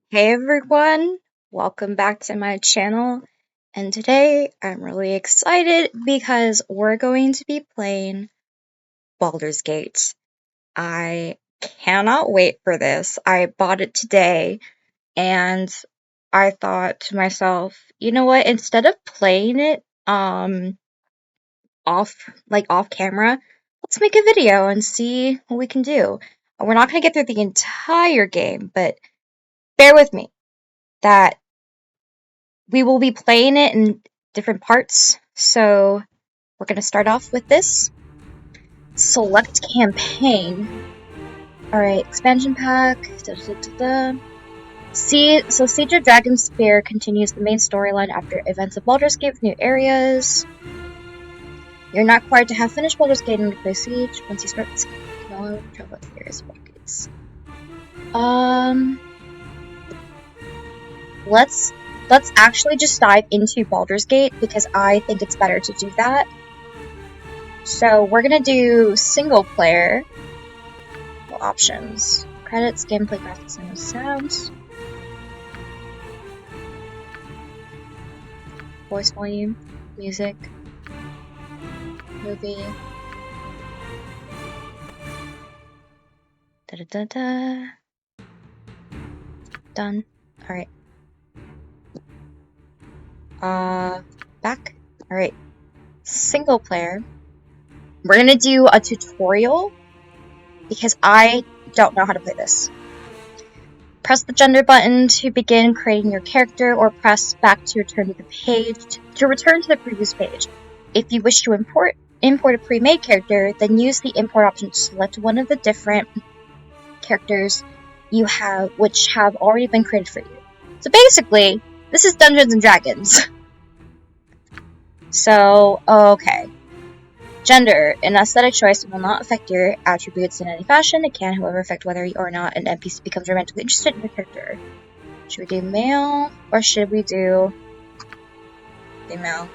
Hey everyone, welcome back to my channel, and today I'm really excited because we're going to be playing Baldur's Gate. I cannot wait for this. I bought it today, and I thought to myself, you know what, instead of playing it off camera, let's make a video and see what we can do. We're not going to get through the entire game, but bear with me that we will be playing it in different parts. So we're going to start off with this. Select campaign. Alright, expansion pack. Siege of Dragon Spear continues the main storyline after events of Baldur's Gate with new areas. You're not required to have finished Baldur's Gate in play Siege. Once you start this, you can only travel to various pockets. Let's actually just dive into Baldur's Gate because I think it's better to do that. So we're gonna do single player. Options. Credits, gameplay, graphics, and sounds. Voice volume, music, movie. Da-da-da-da. Done. Alright. Back. Alright. Single player. We're gonna do a tutorial because I don't know how to play this. Press the gender button to begin creating your character, or press back to return to the page to return to the previous page. If you wish to import a pre-made character, then use the import option to select one of the different characters you have which have already been created for you. So basically, this is Dungeons and Dragons. So, okay. Gender. An aesthetic choice will not affect your attributes in any fashion. It can, however, affect whether or not an NPC becomes romantically interested in your character. Should we do male, or should we do female?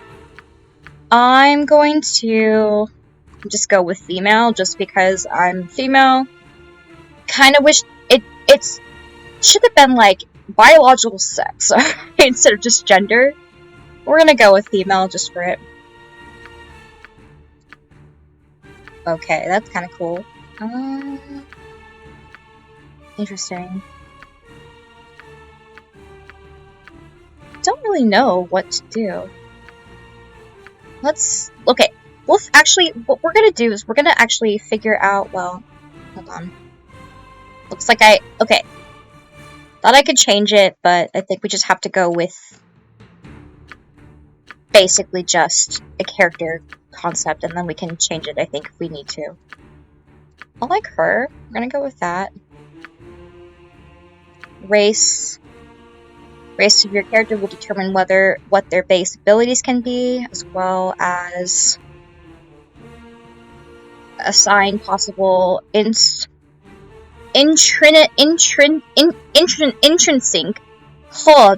I'm going to just go with female, just because I'm female. Kind of wish it should have been like biological sex instead of just gender. We're gonna go with female just for it. Okay, that's kind of cool. Interesting. Don't really know what to do. Okay. What we're gonna do is we're gonna actually figure out, well, hold on. Looks like okay. Thought I could change it, but I think we just have to go with basically just a character concept, and then we can change it, I think, if we need to. I like her. We're gonna go with that. Race. Race of your character will determine what their base abilities can be, as well as assign possible intrinsic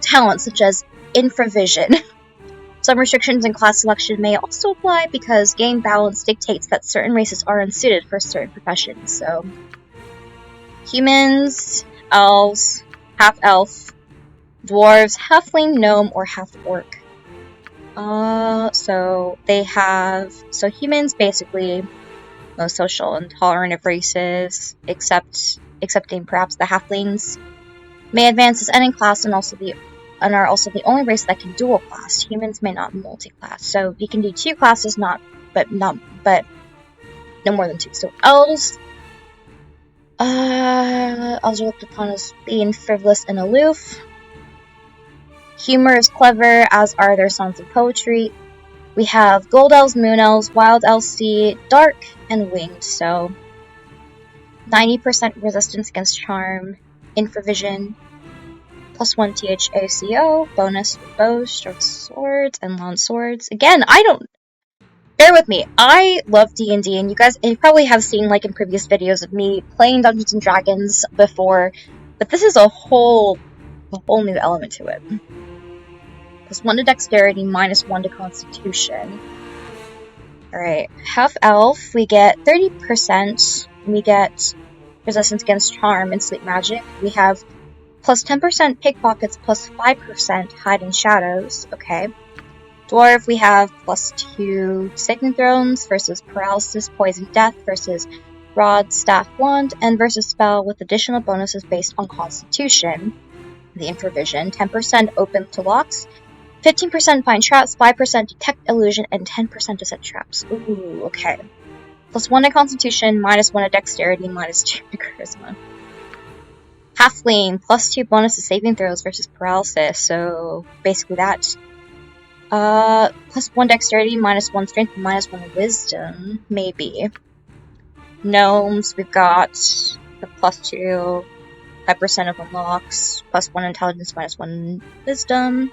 talents such as infravision. Some restrictions in class selection may also apply because game balance dictates that certain races are unsuited for certain professions. So, humans, elves, half-elf, dwarves, halfling, gnome, or half-orc. So humans basically most social and tolerant of races, excepting perhaps the halflings, may advance as any class and are also the only race that can dual class. Humans may not multi-class, so you can do two classes, but no more than two. So elves are looked upon as being frivolous and aloof. Humor is clever, as are their songs and poetry. We have gold elves, moon elves, wild elves, sea, dark, and winged. So 90% resistance against charm, infravision, +1 THACO, bonus with bows, short swords, and long swords. Again, bear with me. I love D&D, and you probably have seen, like, in previous videos of me playing Dungeons and Dragons before, but this is a whole new element to it. +1 to dexterity, -1 to constitution. Alright, half-elf, we get 30%, we get resistance against charm and sleep magic. We have plus 10% pickpockets, plus 5% hide in shadows. Okay. Dwarf, we have plus 2 saving throws versus paralysis, poison, death versus rod, staff, wand, and versus spell with additional bonuses based on constitution. The improvision, 10% open to locks, 15% find traps, 5% detect illusion, and 10% to set traps. Ooh, okay. Plus 1 to constitution, minus 1 to dexterity, minus 2 to charisma. Halfling, plus 2 bonus to saving throws versus paralysis, so basically that. Plus 1 dexterity, minus 1 strength, minus 1 wisdom, maybe. Gnomes, we've got the plus 2, 5% of unlocks, plus 1 intelligence, minus 1 wisdom.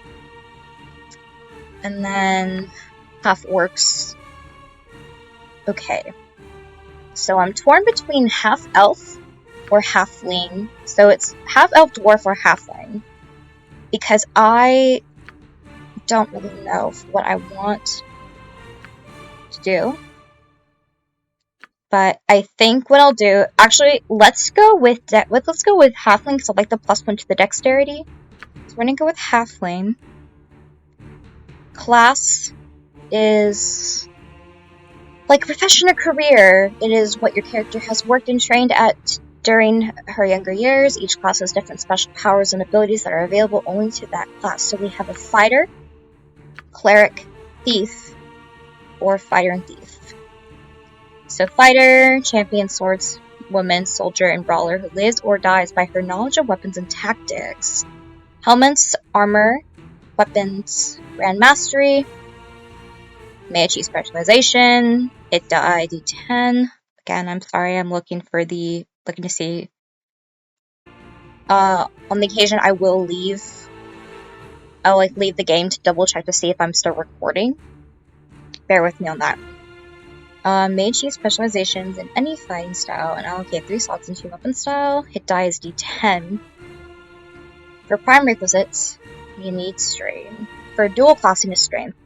And then half orcs. Okay. So I'm torn between half elf or halfling. So it's half elf, dwarf, or halfling. Because I don't really know what I want to do. But I think what I'll do, actually, let's go with halfling because I like the plus 1 to the dexterity. So we're gonna go with halfling. Class is like profession or career. It is what your character has worked and trained at during her younger years. Each class has different special powers and abilities that are available only to that class. So we have a fighter, cleric, thief, or fighter and thief. So fighter, champion, swordswoman, soldier, and brawler who lives or dies by her knowledge of weapons and tactics. Helmets, armor, weapons, grand mastery, may achieve specialization, hit die d10. Again, I'm sorry, I'm looking to see. On the occasion I will leave. I'll leave the game to double check to see if I'm still recording. Bear with me on that. May achieve specializations in any fighting style and allocate 3 slots into weapon style. Hit die is d10. For prime requisites, you need strength. For dual classing is strength.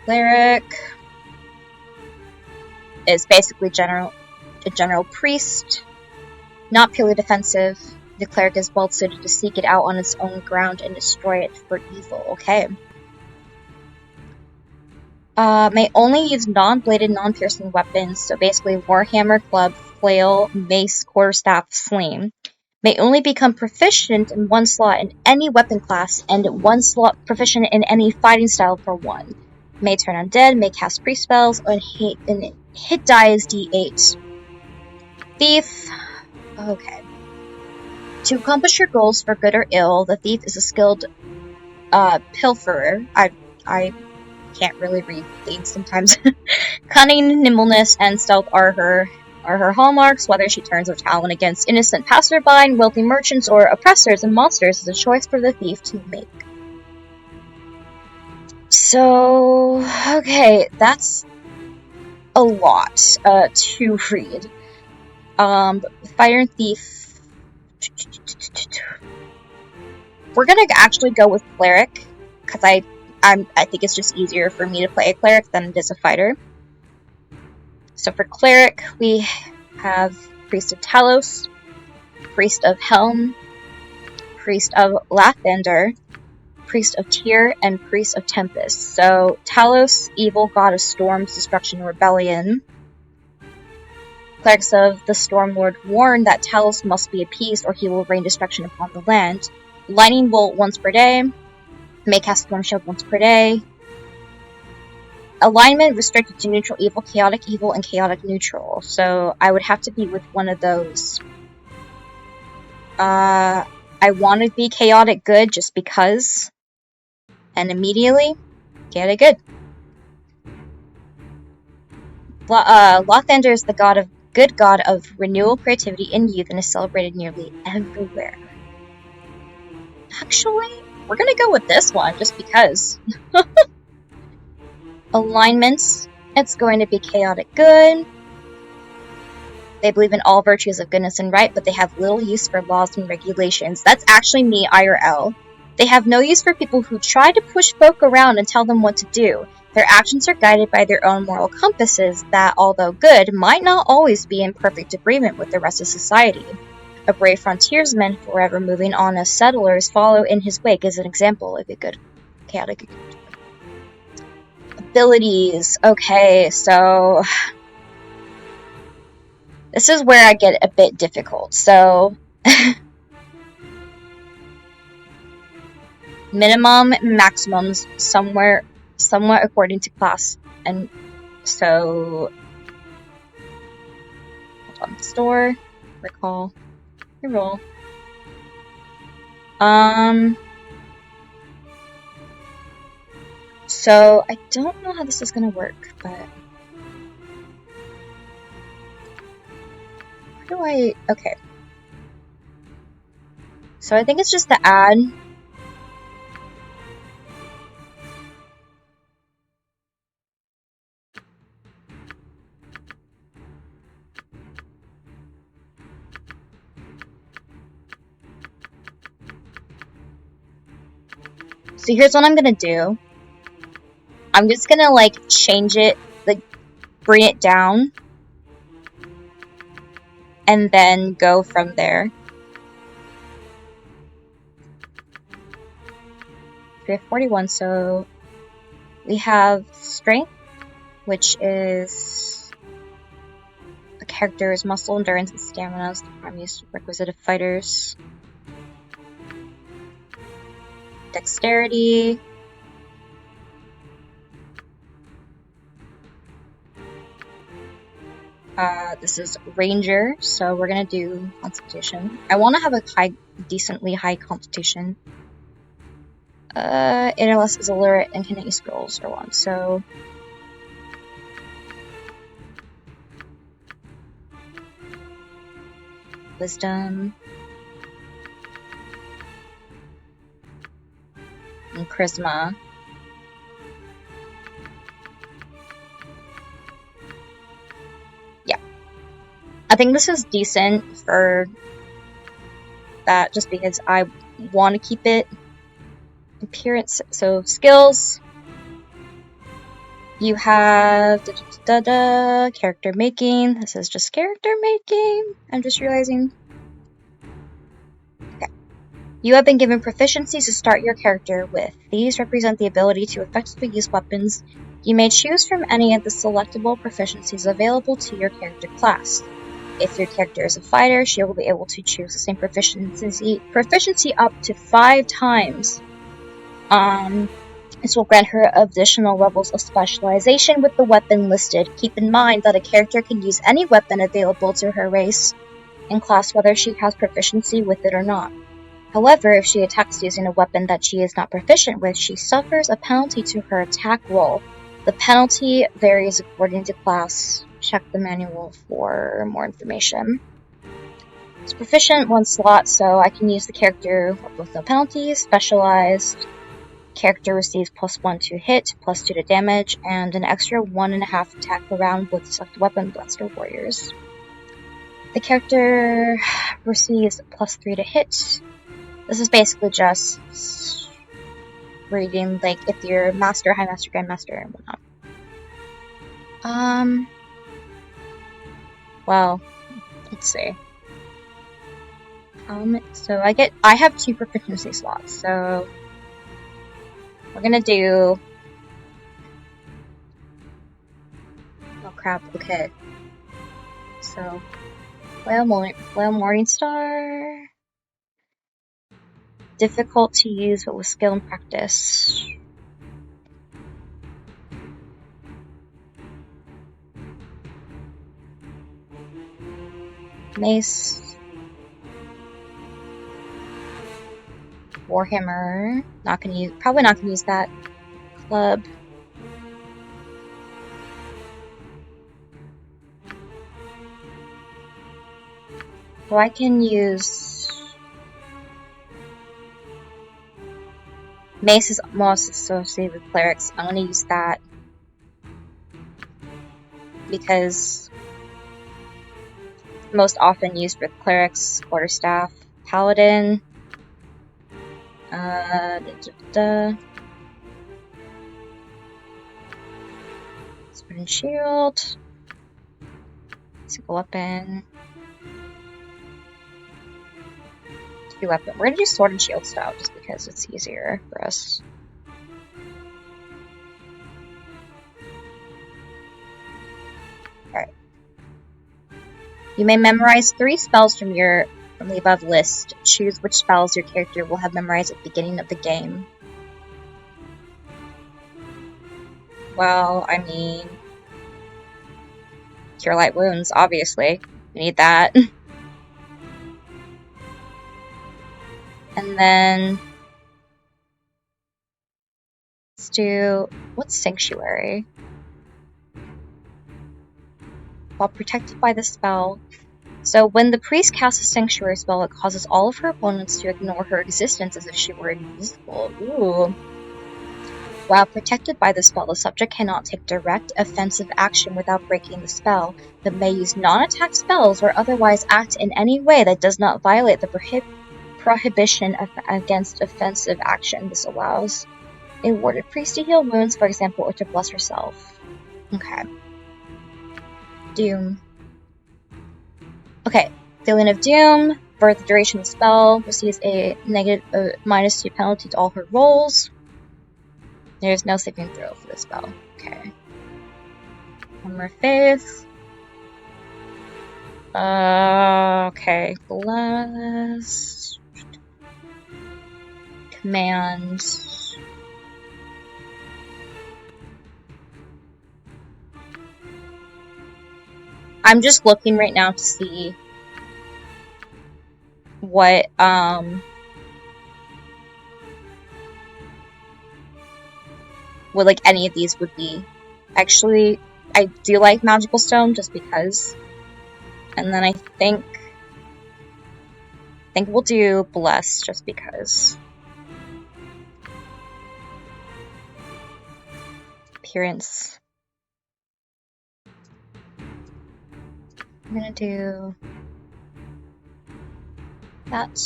Cleric is basically a general priest, not purely defensive. The cleric is well suited to seek it out on its own ground and destroy it for evil. Okay. May only use non-bladed, non-piercing weapons, so basically warhammer, club, flail, mace, quarterstaff, sling. May only become proficient in 1 slot in any weapon class, and 1 slot proficient in any fighting style for 1. May turn undead, may cast priest spells, and hit die is d8. Thief. Okay. To accomplish your goals for good or ill, the thief is a skilled pilferer. I can't really read things sometimes. Cunning, nimbleness, and stealth are her hallmarks. Whether she turns her talent against innocent passerby, wealthy merchants, or oppressors and monsters is a choice for the thief to make. So, okay, that's a lot to read. Fire and Thief. We're gonna actually go with Cleric, because I think it's just easier for me to play a Cleric than it is a Fighter. So for Cleric, we have Priest of Talos, Priest of Helm, Priest of Lathander, Priest of Tyr, and Priest of Tempest. So Talos, evil god of storms, destruction, and rebellion. Clerics of the Storm Lord warn that Talos must be appeased or he will rain destruction upon the land. Lightning bolt once per day. May cast Storm Shield once per day. Alignment restricted to neutral evil, and chaotic neutral. So I would have to be with one of those. I want to be chaotic good just because. And immediately, chaotic good. Lathander is the good god of renewal, creativity, and youth, and is celebrated nearly everywhere. Actually, we're gonna go with this one, just because. Alignments, it's going to be chaotic good. They believe in all virtues of goodness and right, but they have little use for laws and regulations. That's actually me, IRL. They have no use for people who try to push folk around and tell them what to do. Their actions are guided by their own moral compasses that, although good, might not always be in perfect agreement with the rest of society. A brave frontiersman, forever moving on as settlers follow in his wake, is an example of a good chaotic abilities. Okay, so this is where I get a bit difficult. So minimum, maximums, somewhere, somewhat according to class, and so hold on. Store, recall, reroll. So I don't know how this is gonna work, but how do I? Okay. So I think it's just the add. So here's what I'm gonna do. I'm just gonna like change it, like bring it down, and then go from there. We have 41, so we have strength, which is the character's muscle, endurance, and stamina is the primary requisite of fighters. Dexterity. This is Ranger, so we're gonna do Constitution. I want to have a decently high Constitution. Interless is illiterate and can use scrolls or one, so Wisdom and Charisma. Yeah, I think this is decent for that, just because I want to keep it appearance. So skills. You have character making. This is just character making. I'm just realizing. Okay. You have been given proficiencies to start your character with. These represent the ability to effectively use weapons. You may choose from any of the selectable proficiencies available to your character class. If your character is a fighter, she will be able to choose the same proficiency up to 5 times. This will grant her additional levels of specialization with the weapon listed. Keep in mind that a character can use any weapon available to her race and class whether she has proficiency with it or not. However, if she attacks using a weapon that she is not proficient with, she suffers a penalty to her attack roll. The penalty varies according to class. Check the manual for more information. It's proficient 1 slot, so I can use the character with no penalties. Specialized. Character receives +1 to hit, +2 to damage, and an extra 1.5 attack per round with selected weapon, Blaster Warriors. The character receives +3 to hit. This is basically just reading, like, if you're Master, High Master, Grandmaster, and whatnot. Well, let's see. So I have 2 proficiency slots, so we're gonna do... Oh crap, okay. So, Flail Morningstar... Difficult to use, but with skill and practice. Mace. Warhammer. Probably not gonna use that. Club. So I can use... Mace is most associated with clerics. I'm gonna use that because most often used with clerics, quarterstaff, paladin. Sword and shield. Single weapon. 2 weapon. We're gonna do sword and shield style just because it's easier for us. Alright. You may memorize 3 spells from the above list. Choose which spells your character will have memorized at the beginning of the game. Well, I mean, Cure Light Wounds, obviously. We need that. And then let's do, what's Sanctuary? While protected by the spell. So when the priest casts a Sanctuary spell, it causes all of her opponents to ignore her existence as if she were invisible. Ooh. While protected by the spell, the subject cannot take direct offensive action without breaking the spell, but may use non-attack spells or otherwise act in any way that does not violate the prohibition against offensive action this allows. A warded priest to heal wounds, for example, or to bless herself. Okay. Doom. Okay. Feeling of Doom. For the duration of the spell, receives a -2 penalty to all her rolls. There's no saving throw for this spell. Okay. One more faith. Okay. Bless. Command. I'm just looking right now to see what, what, like, any of these would be. Actually, I do like Magical Stone just because. And then I think we'll do Bless just because. Appearance. I'm gonna do that.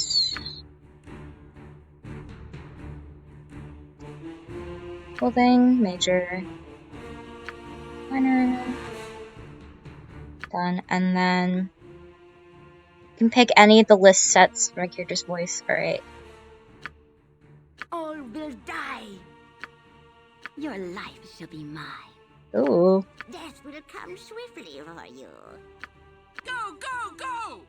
Clothing, major, minor. Done. And then you can pick any of the list sets for my character's voice. Alright. All will die. Your life shall be mine. Ooh. Death will come swiftly for you. Go, go, go!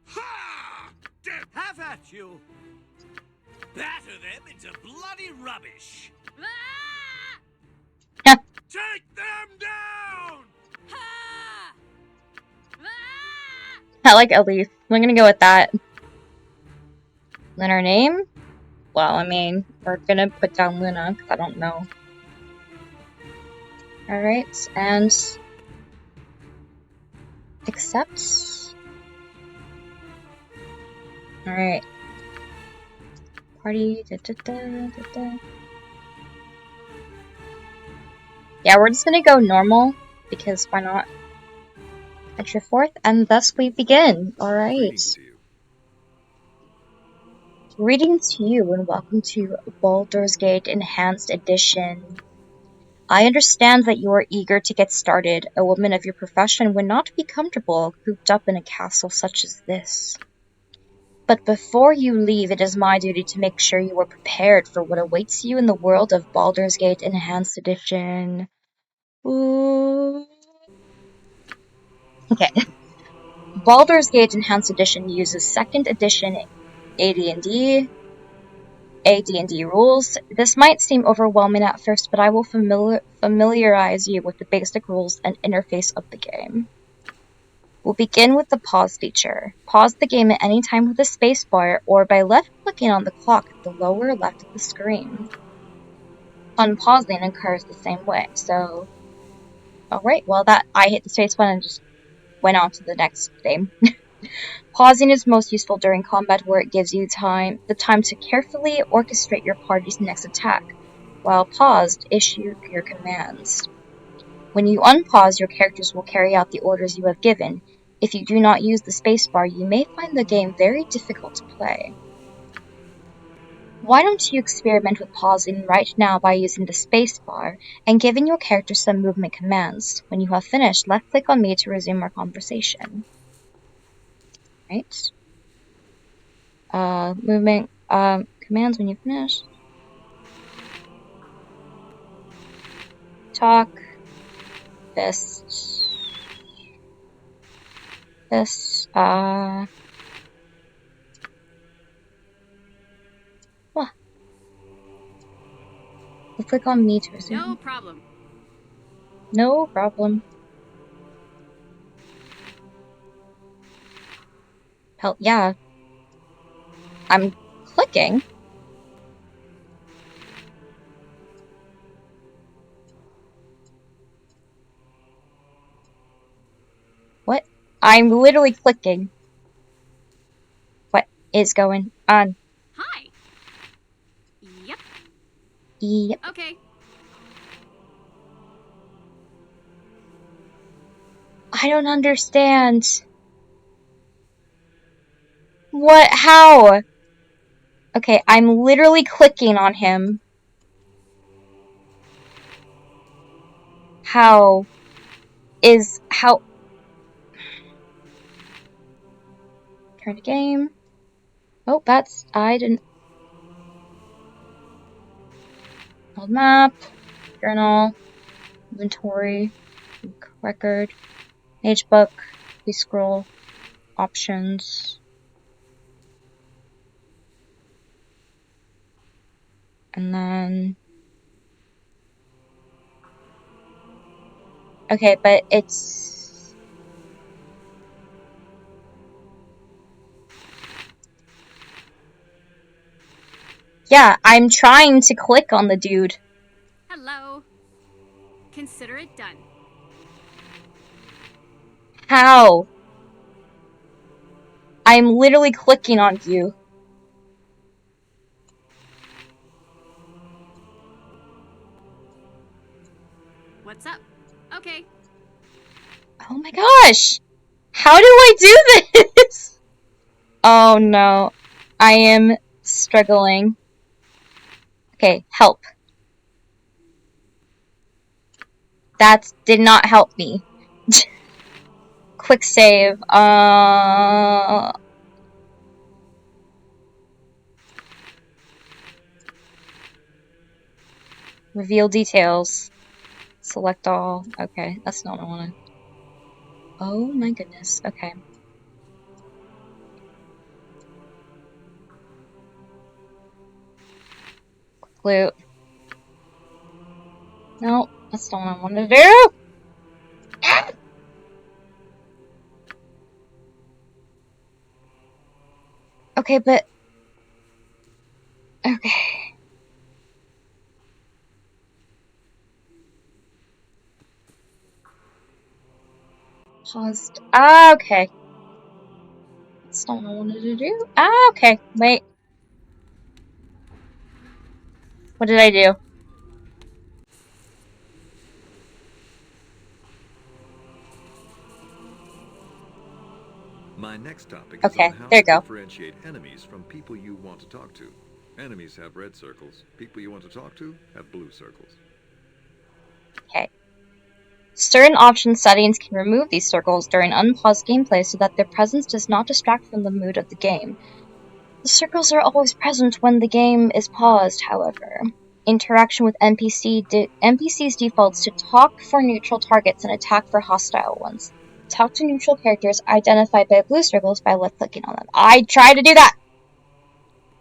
Ha! Death have at you! Batter them into bloody rubbish! Ah! Take them down! Ha! I like Elise. I'm gonna go with that. Then her name? Well, I mean, we're gonna put down Luna, because I don't know. Alright, and accept. Alright. Party. Yeah, we're just gonna go normal, because why not? Extra fourth, and thus we begin. Alright. Greetings to you, and welcome to Baldur's Gate Enhanced Edition. I understand that you are eager to get started. A woman of your profession would not be comfortable cooped up in a castle such as this. But before you leave, it is my duty to make sure you are prepared for what awaits you in the world of Baldur's Gate Enhanced Edition. Ooh. Okay. Baldur's Gate Enhanced Edition uses 2nd edition AD&D rules. This might seem overwhelming at first, but I will familiarize you with the basic rules and interface of the game. We'll begin with the pause feature. Pause the game at any time with the spacebar or by left-clicking on the clock at the lower left of the screen. Unpausing occurs the same way, so... Alright, well I hit the space button and just went on to the next game. Pausing is most useful during combat where it gives you the time to carefully orchestrate your party's next attack. While paused, issue your commands. When you unpause, your characters will carry out the orders you have given. If you do not use the spacebar, you may find the game very difficult to play. Why don't you experiment with pausing right now by using the spacebar and giving your character some movement commands. When you have finished, left-click on me to resume our conversation. Right? Movement, commands when you finish. Talk. Fist. Fist, what? You click on me to resume. No problem. No problem. Hell, yeah. I'm clicking. What? I'm literally clicking. What is going on? Hi. Yep. Yep. Okay. I don't understand. What? How? Okay, I'm literally clicking on him. How? How? Turn to game. Oh, I didn't. Old map. Journal. Inventory. Record. Page book. We scroll. Options. And then. Okay, but it's. Yeah, I'm trying to click on the dude. Hello. Consider it done. How? I'm literally clicking on you. What's up? Okay. Oh my gosh! How do I do this? Oh no. I am struggling. Okay, help. That did not help me. Quick save. Reveal details. Select all. Okay, that's not what I want to. Oh my goodness. Okay. Loot. No, that's not what I wanted to do. Ah! Okay, but. Okay. Paused. Okay. That's not what I wanted to do. Okay. Wait. What did I do? My next topic is Okay, on how there to you go. differentiate enemies from people you want to talk to. Enemies have red circles. People you want to talk to have blue circles. Okay. Certain option settings can remove these circles during unpaused gameplay so that their presence does not distract from the mood of the game. The circles are always present when the game is paused, however. Interaction with NPCs defaults to talk for neutral targets and attack for hostile ones. Talk to neutral characters identified by blue circles by left-clicking on them. I try to do that!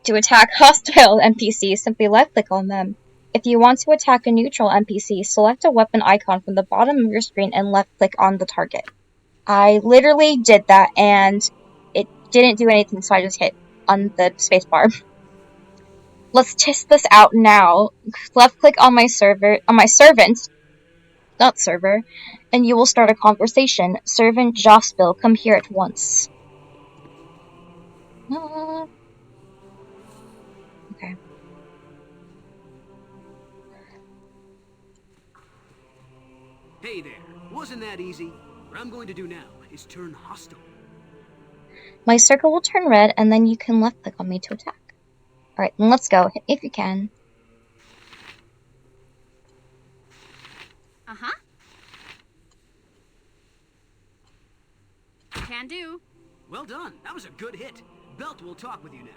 To attack hostile NPCs, simply left-click on them. If you want to attack a neutral NPC, select a weapon icon from the bottom of your screen and left-click on the target. I literally did that, and it didn't do anything, so I just hit on the spacebar. Let's test this out now. Left-click on my servant, not server, and you will start a conversation. Servant Jospil, come here at once. Okay. Hey there. Wasn't that easy? What I'm going to do now is turn hostile. My circle will turn red, and then you can left-click on me to attack. Alright, then let's go, if you can. Uh-huh. Can do. Well done. That was a good hit. Belt will talk with you now.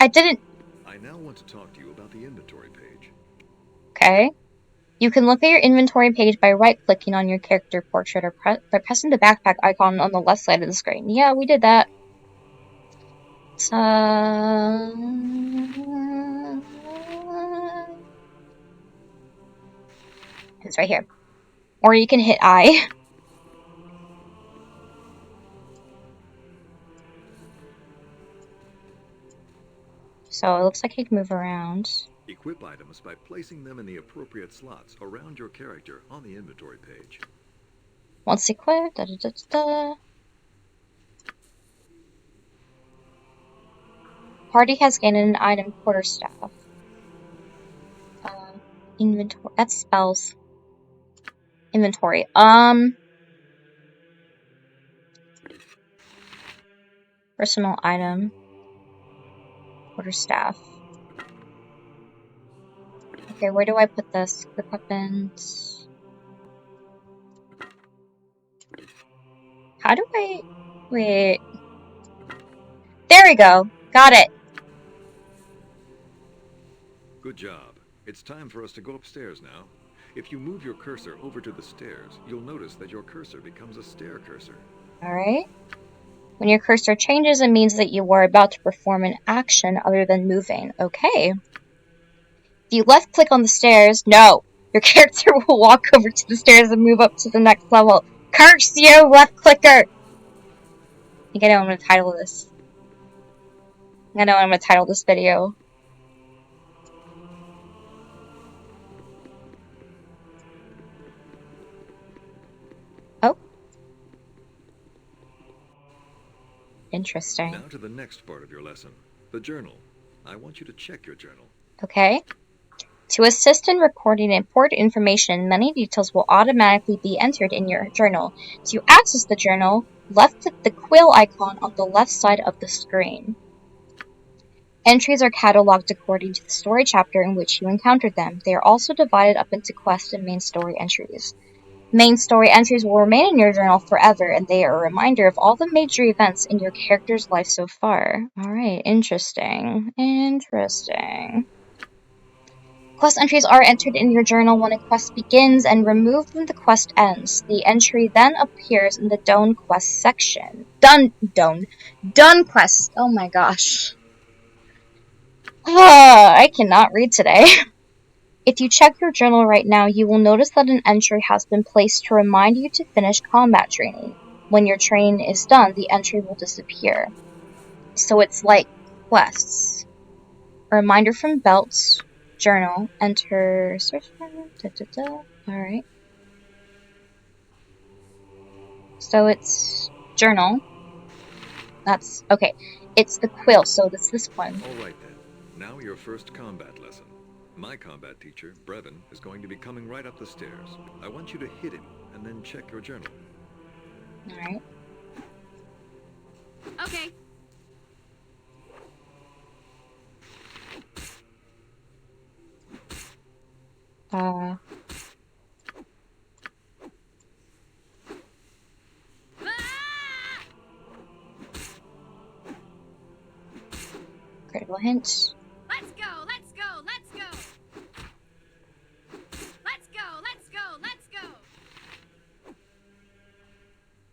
I didn't. I now want to talk to you about the inventory page. Okay. You can look at your inventory page by right-clicking on your character portrait or by pressing the backpack icon on the left side of the screen. Yeah, we did that. It's right here. Or you can hit I. So it looks like you can move around. Equip items by placing them in the appropriate slots around your character on the inventory page. Once equipped, da da da da. Party has gained an item quarterstaff. Inventory. That's spells. Inventory. Personal item. Quarterstaff. Okay, where do I put this? Quick weapons. How do I... Wait. There we go. Got it. Good job. It's time for us to go upstairs now. If you move your cursor over to the stairs, you'll notice that your cursor becomes a stair cursor. Alright. When your cursor changes, it means that you are about to perform an action other than moving. Okay. If you left click on the stairs, no! Your character will walk over to the stairs and move up to the next level. Curse you, left clicker! I think I know what I'm gonna title this. I know what I'm gonna title this video. Oh. Interesting. Now to the next part of your lesson, the journal. I want you to check your journal. Okay. To assist in recording important information, many details will automatically be entered in your journal. To access the journal, left-click the quill icon on the left side of the screen. Entries are cataloged according to the story chapter in which you encountered them. They are also divided up into quest and main story entries. Main story entries will remain in your journal forever, and they are a reminder of all the major events in your character's life so far. Alright, interesting. Interesting. Quest entries are entered in your journal when a quest begins and removed when the quest ends. The entry then appears in the Done Quest section. Done Quest! Oh my gosh. I cannot read today. If you check your journal right now, you will notice that an entry has been placed to remind you to finish combat training. When your training is done, the entry will disappear. So it's like quests. A reminder from Belt's journal. Enter search. Alright. So it's journal. That's okay. It's the quill, so it's this one. All right then. Now your first combat lesson. My combat teacher, Brevin, is going to be coming right up the stairs. I want you to hit him and then check your journal. Alright. Okay. Critical hint. Let's go, let's go, let's go. Let's go, let's go, let's go.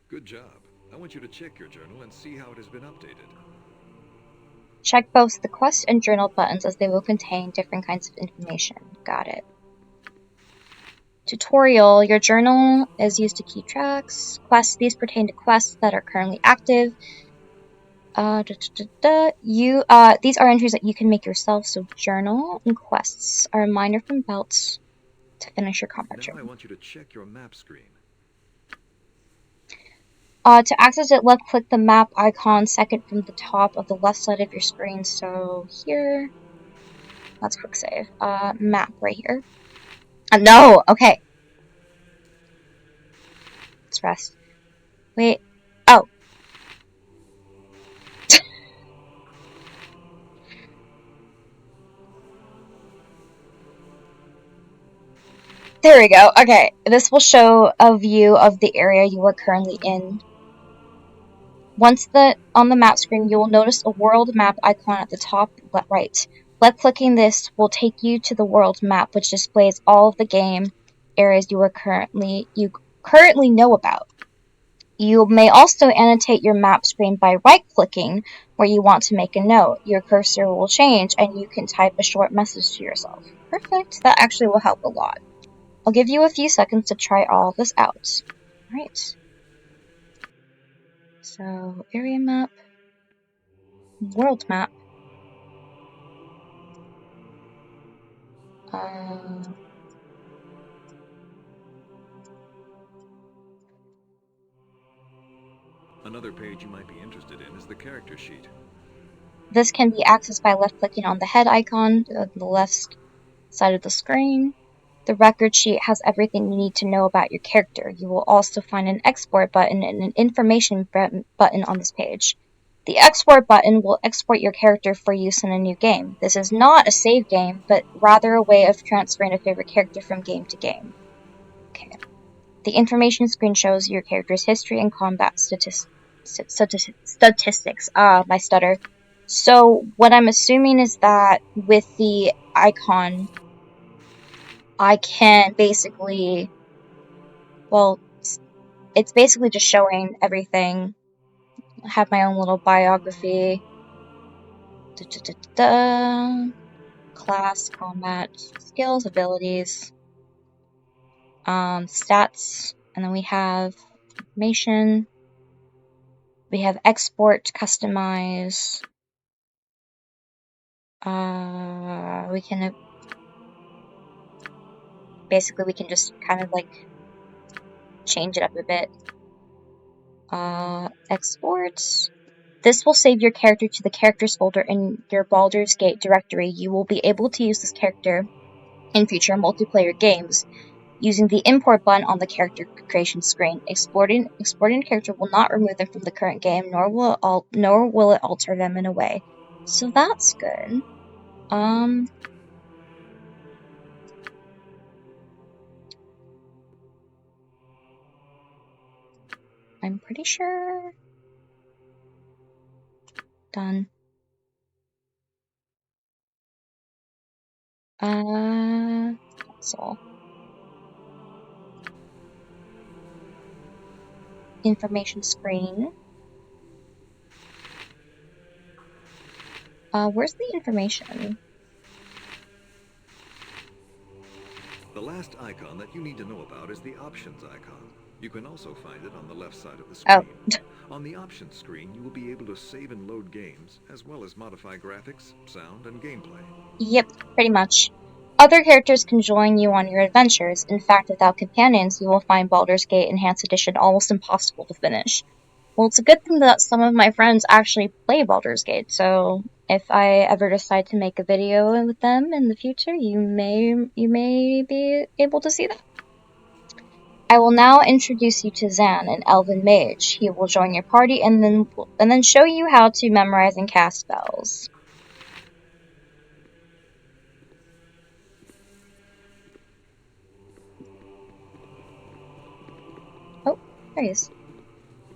Good job. I want you to check your journal and see how it has been updated. Check both the quest and journal buttons as they will contain different kinds of information. Got it. Tutorial. Your journal is used to keep tracks. Quests. These pertain to quests that are currently active. These are entries that you can make yourself. So journal and quests. A reminder from Belts to finish your combat Now training. I want you to check your map screen. To access it, left-click the map icon second from the top of the left side of your screen. So here, let's quick save. Map right here. No, okay. Let's rest. Wait. Oh. There we go. Okay. This will show a view of the area you are currently in. On the map screen, you will notice a world map icon at the top right. Left-clicking this will take you to the world map, which displays all of the game areas you currently know about. You may also annotate your map screen by right-clicking where you want to make a note. Your cursor will change, and you can type a short message to yourself. Perfect. That actually will help a lot. I'll give you a few seconds to try all of this out. Alright. So, area map, world map. Uh, Another page you might be interested in is the character sheet. This can be accessed by left-clicking on the head icon on the left side of the screen. The record sheet has everything you need to know about your character. You will also find an export button and an information button on this page. The export button will export your character for use in a new game. This is not a save game, but rather a way of transferring a favorite character from game to game. Okay. The information screen shows your character's history and combat statistics. My stutter. So what I'm assuming is that with the icon, I can basically, well, it's basically just showing everything. I have my own little biography. Class, combat, skills, abilities, stats, and then we have information. We have export, customize. We can basically we can just kind of like change it up a bit. Export. This will save your character to the characters folder in your Baldur's Gate directory. You will be able to use this character in future multiplayer games using the import button on the character creation screen. Exporting a character will not remove them from the current game, nor will it alter them in a way. So that's good. I'm pretty sure. Done. That's all. Information screen. Where's the information? The last icon that you need to know about is the options icon. You can also find it on the left side of the Oh, screen. On the options screen, you will be able to save and load games, as well as modify graphics, sound, and gameplay. yep, pretty much. Other characters can join you on your adventures. In fact, without companions, you will find Baldur's Gate Enhanced Edition almost impossible to finish. Well, it's a good thing that some of my friends actually play Baldur's Gate, so if I ever decide to make a video with them in the future, you may be able to see that. I will now introduce you to Zan, an elven mage. He will join your party and then show you how to memorize and cast spells. Oh, there he is.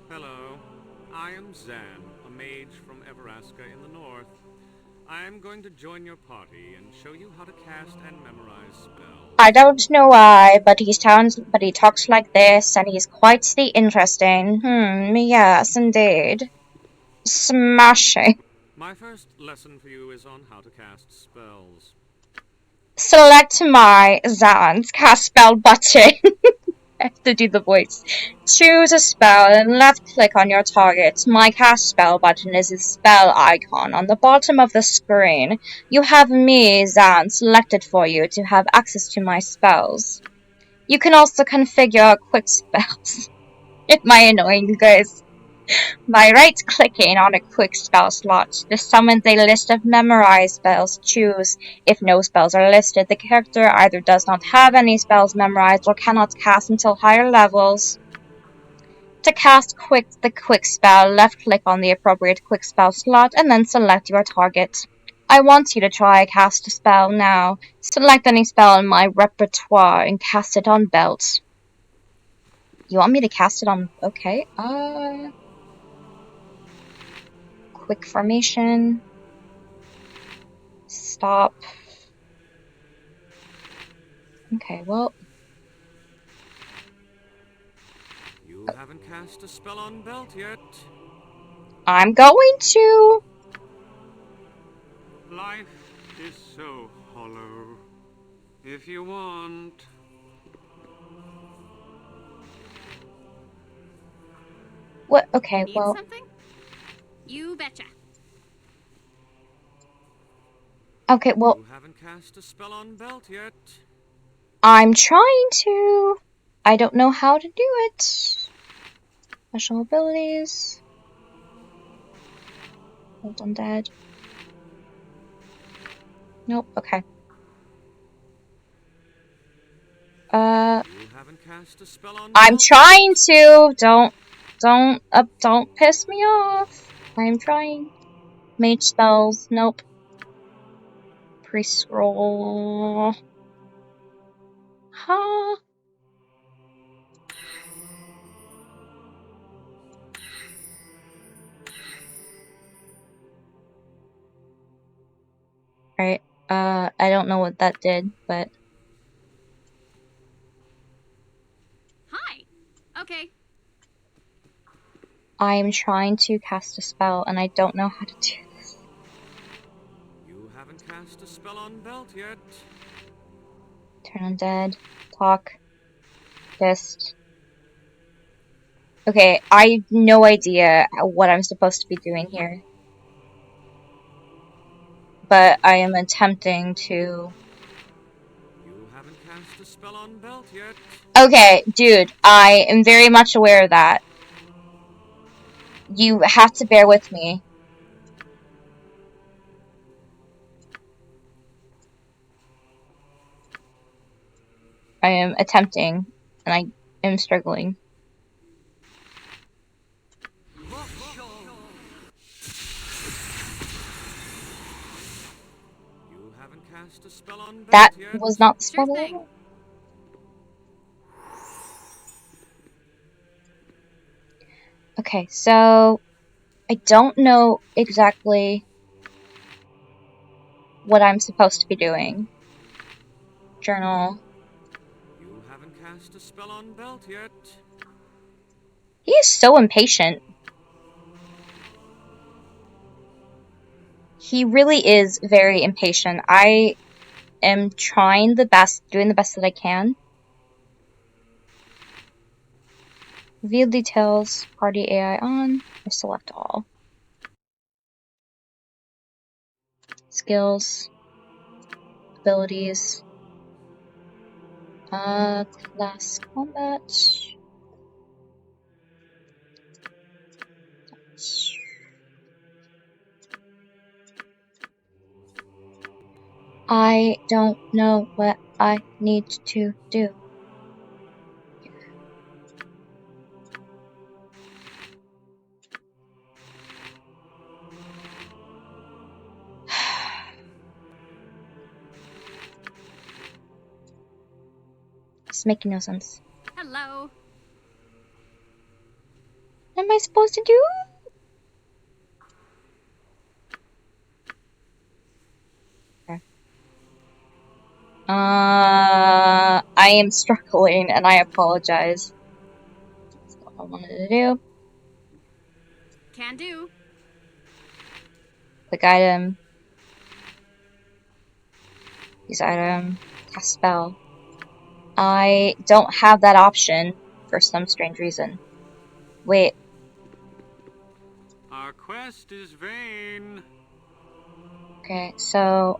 Hello, I am Zan, a mage from Everaska in the north. I am going to join your party and show you how to cast and memorize spells. I don't know why, but he talks like this, and he's quite the interesting. Yes, indeed. Smashing. My first lesson for you is on how to cast spells. Select my Zan's cast spell button. I have to do the voice. Choose a spell and left-click on your target. My cast spell button is a spell icon on the bottom of the screen. You have me, Zan, selected for you to have access to my spells. You can also configure quick spells. Am I annoying, you guys? By right-clicking on a quick spell slot, this summons a list of memorized spells. Choose. If no spells are listed, the character either does not have any spells memorized or cannot cast until higher levels. To cast the quick spell, left-click on the appropriate quick spell slot and then select your target. I want you to try cast a spell now. Select any spell in my repertoire and cast it on Belt. You want me to cast it on... Okay, quick formation. Stop. Okay, well. You haven't cast a spell on Belt yet. I'm going to. Life is so hollow. If you want... What? Okay, Need well. something? You betcha. Okay, well. You haven't cast a spell on Belt yet. I'm trying to. I don't know how to do it. Special abilities. Hold on, Dad. Nope, okay. You haven't cast a spell on I'm Belt trying yet. to. Don't piss me off. I'm trying. Mage spells. Nope. Priest roll. Huh? Right. I don't know what that did, but Hi. Okay. I'm trying to cast a spell and I don't know how to do this. You haven't cast a spell on Belt yet. Turn undead. Talk. Fist. Okay, I have no idea what I'm supposed to be doing here. But I am attempting to. You haven't cast a spell on Belt yet. Okay, dude, I am very much aware of that. You have to bear with me. I am attempting, and I am struggling. You haven't cast a spell on That Belt yet. was not the Sure spell that I thing. wanted. Okay, so I don't know exactly what I'm supposed to be doing. Journal. You haven't cast a spell on Belt yet. He is so impatient. He really is very impatient. I am trying the best, doing the best that I can. Reveal details, party AI on, or select all. Skills, abilities, class combat. I don't know what I need to do. It's making no sense. Hello. What am I supposed to do? Okay. I am struggling and I apologize. That's not what I wanted to do. Can do. Quick item. Use item. Cast spell. I don't have that option for some strange reason. Wait. Our quest is vain. Okay, so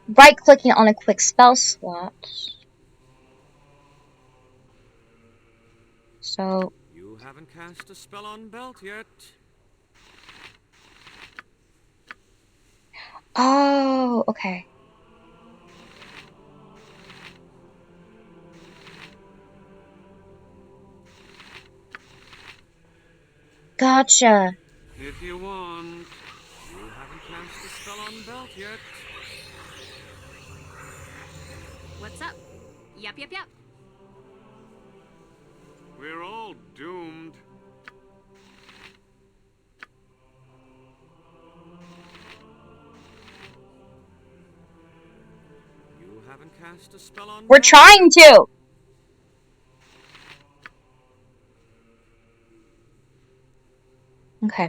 right-clicking on a quick spell slot. So, You haven't cast a spell on Belt yet. oh, okay. Gotcha. If you want. You haven't cast a spell on Belt yet. What's up? Yep. We're all doomed. haven't cast a spell on We're Belt trying yet. to! Okay.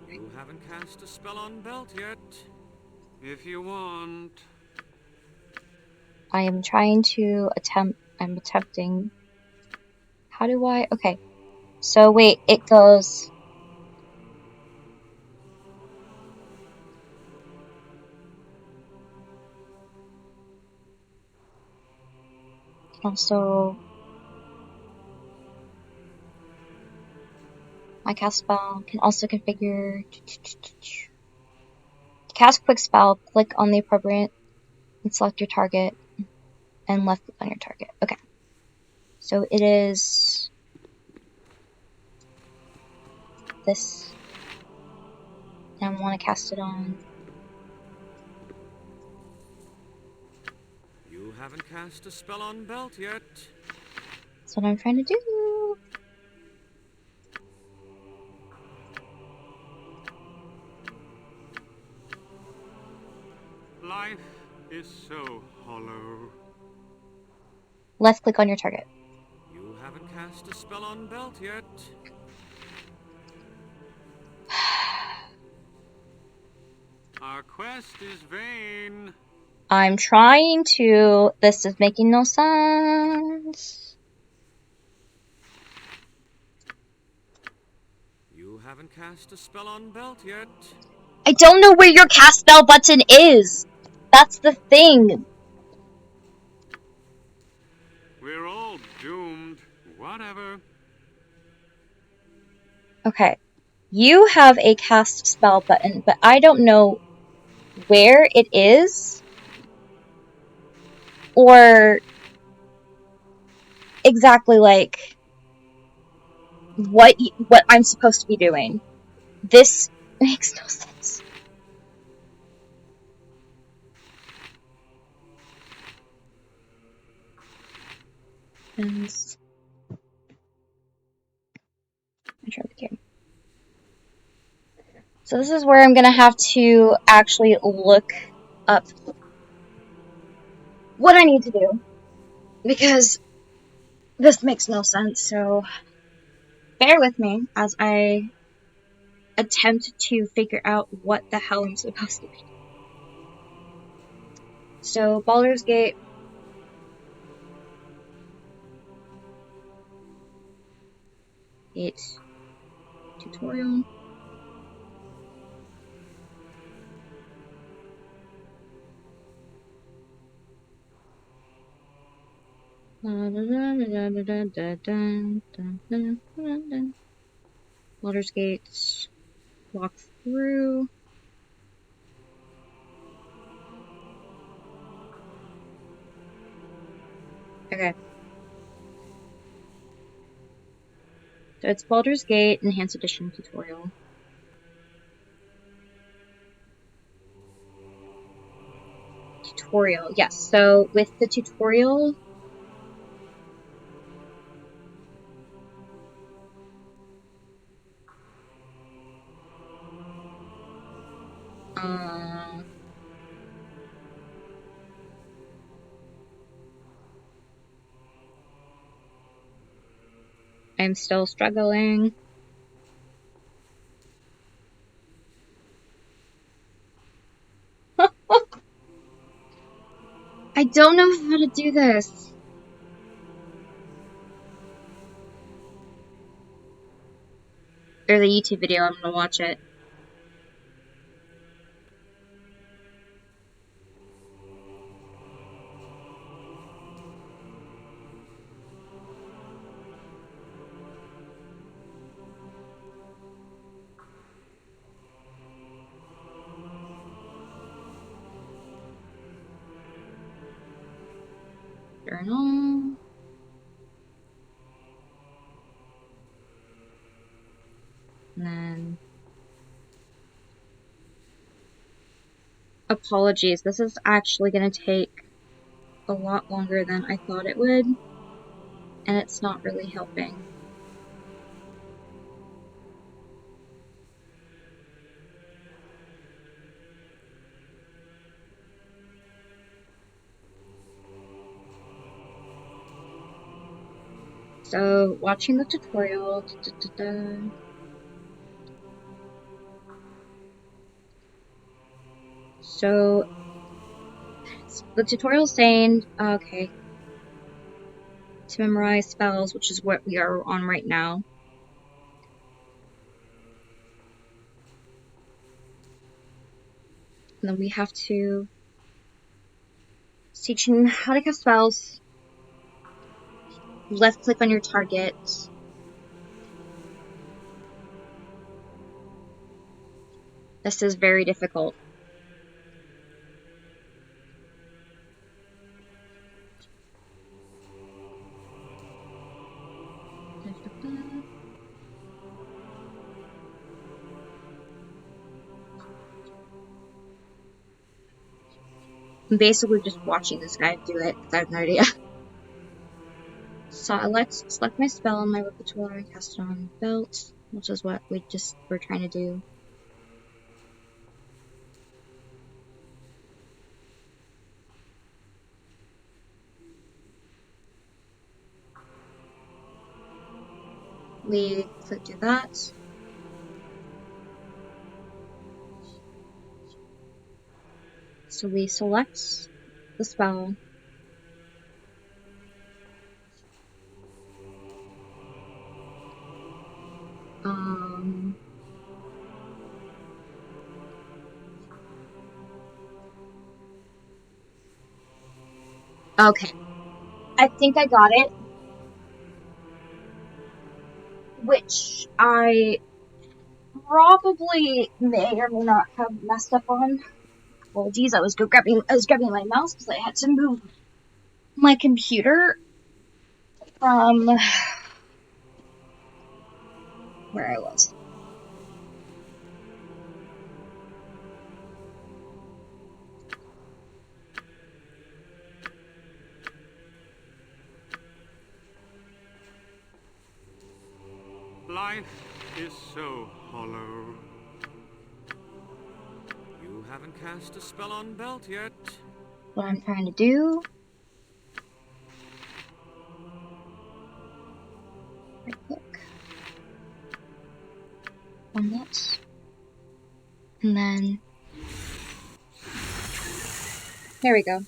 You haven't cast a spell on Belt yet. If you want. I am trying to I'm attempting. How do I? Okay. So wait, it goes. Also, my cast spell can also configure. To cast quick spell, click on the appropriate and select your target and left click on your target. Okay. So it is this. And I want to cast it on. You haven't cast a spell on Belt yet. That's what I'm trying to do. Life is so hollow. Left click on your target. You haven't cast a spell on Belt yet. Our quest is vain. I'm trying to. This is making no sense. You haven't cast a spell on Belt yet. I don't know where your cast spell button is. That's the thing. We're all doomed. Whatever. Okay. You have a cast spell button, but I don't know where it is or exactly like what I'm supposed to be doing. This makes no sense. And intro the game. So this is where I'm gonna have to actually look up what I need to do because this makes no sense. So bear with me as I attempt to figure out what the hell I'm supposed to be. So Baldur's Gate. It's tutorial. Baldur's Gate walk through. Okay. So it's Baldur's Gate Enhanced Edition tutorial. Tutorial, yes. So with the tutorial, uh, I'm still struggling. I don't know how to do this. There's a YouTube video, I'm gonna watch it. Journal. And then apologies. This is actually gonna take a lot longer than I thought it would. And it's not really helping. So, watching the tutorial. So, the tutorial saying, okay, to memorize spells, which is what we are on right now. And then we have to teach you how to cast spells. Left click on your target. This is very difficult. I'm basically just watching this guy do it because I have no idea. So let's select my spell on my repertoire and cast it on belt, which is what we just were trying to do. We click do that. So we select the spell. Okay. I think I got it. Which I probably may or may not have messed up on. Apologies, I was grabbing my mouse because I had to move my computer from where I was. Life is so hollow. You haven't cast a spell on belt yet. What I'm trying to do. Right click on that. And then there we go.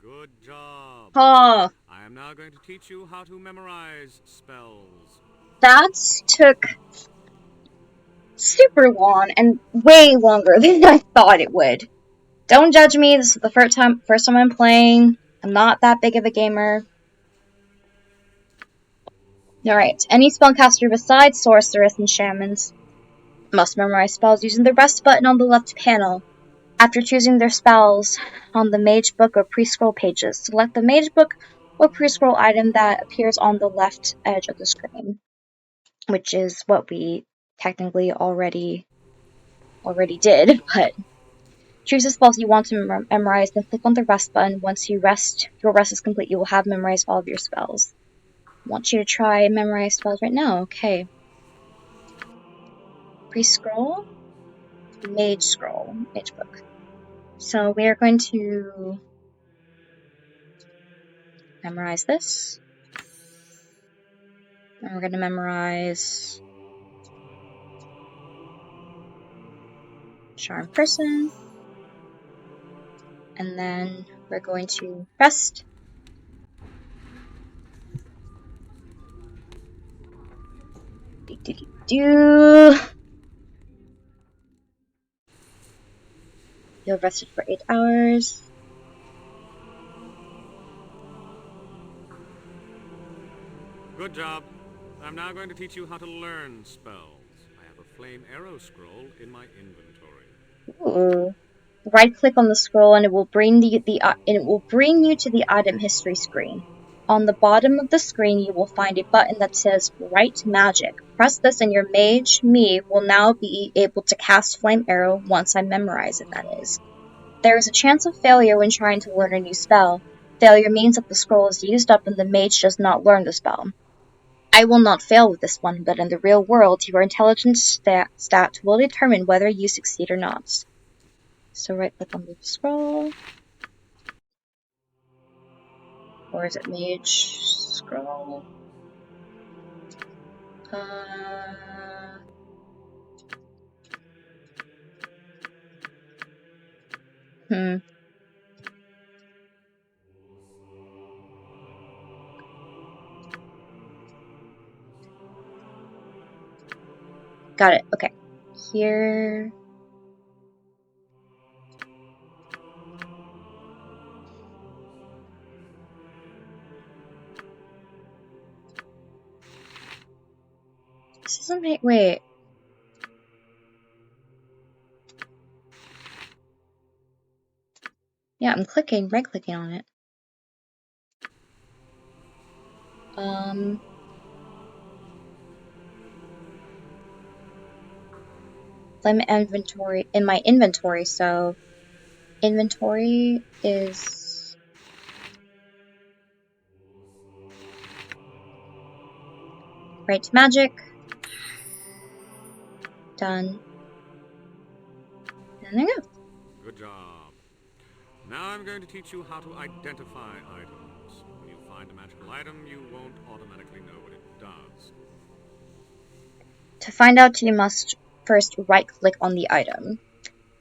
Good job. Oh, I am now going to teach you how to memorize spells. that took super long and way longer than I thought it would. Don't judge me. This is the first time I'm playing. I'm not that big of a gamer. Alright, any spellcaster besides sorceress and shamans must memorize spells using the rest button on the left panel. After choosing their spells on the mage book or pre-scroll pages, select the mage book or pre-scroll item that appears on the left edge of the screen, which is what we technically already did, but choose the spells you want to memorize, then click on the rest button. Once your rest is complete, you will have memorized all of your spells. I want you to try memorize spells right now. Okay. Pre-scroll, mage book. So we are going to memorize this. And we're going to memorize Charm Person. And then we're going to rest. You'll rested for 8 hours. Good job. I'm now going to teach you how to learn spells. I have a flame arrow scroll in my inventory. Ooh. Right-click on the scroll, and it will bring you to the item history screen. On the bottom of the screen, you will find a button that says Write Magic. Press this, and your mage, me, will now be able to cast Flame Arrow once I memorize it, that is. There is a chance of failure when trying to learn a new spell. Failure means that the scroll is used up and the mage does not learn the spell. I will not fail with this one, but in the real world, your intelligence stat will determine whether you succeed or not. So right click on the scroll. Or is it mage scroll? Hmm. Got it. Okay. Here. This doesn't make. Wait. Yeah, I'm clicking, right clicking on it. Limit inventory in my inventory, so inventory is right to magic. Done. And there you go. Good job. Now I'm going to teach you how to identify items. When you find a magical item, you won't automatically know what it does. To find out, you must first right-click on the item.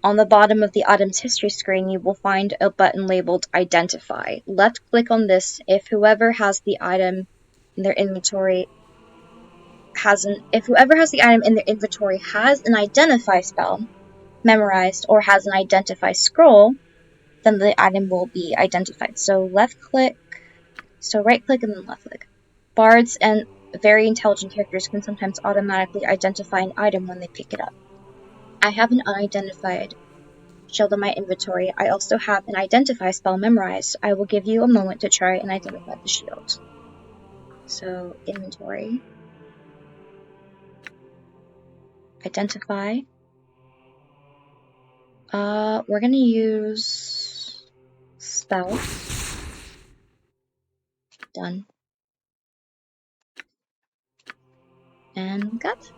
On the bottom of the item's history screen, you will find a button labeled Identify. Left-click on this if whoever has the item in their inventory if whoever has the item in their inventory has an Identify spell memorized or has an Identify scroll, then the item will be identified. So left-click, so right-click and then left-click. Bards and very intelligent characters can sometimes automatically identify an item when they pick it up. I have an unidentified shield in my inventory. I also have an identify spell memorized. I will give you a moment to try and identify the shield. So inventory, identify. We're gonna use spell. Done. And got.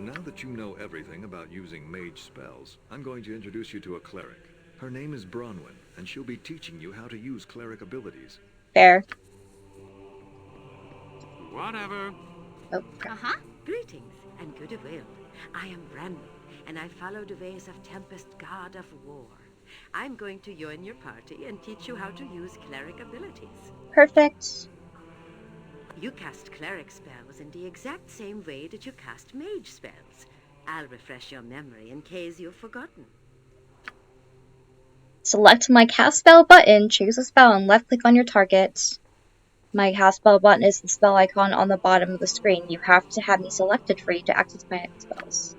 Now that you know everything about using mage spells, I'm going to introduce you to a cleric. Her name is Bronwyn, and she'll be teaching you how to use cleric abilities. Fair. Whatever. Oh, crap. Uh-huh. Greetings and goodwill. I am Branwyn, and I follow the ways of Tempest, god of war. I'm going to join your party and teach you how to use cleric abilities. Perfect. You cast cleric spells in the exact same way that you cast mage spells. I'll refresh your memory in case you've forgotten. Select my cast spell button, choose a spell, and left click on your target. My cast spell button is the spell icon on the bottom of the screen. You have to have me selected for you to access my spells.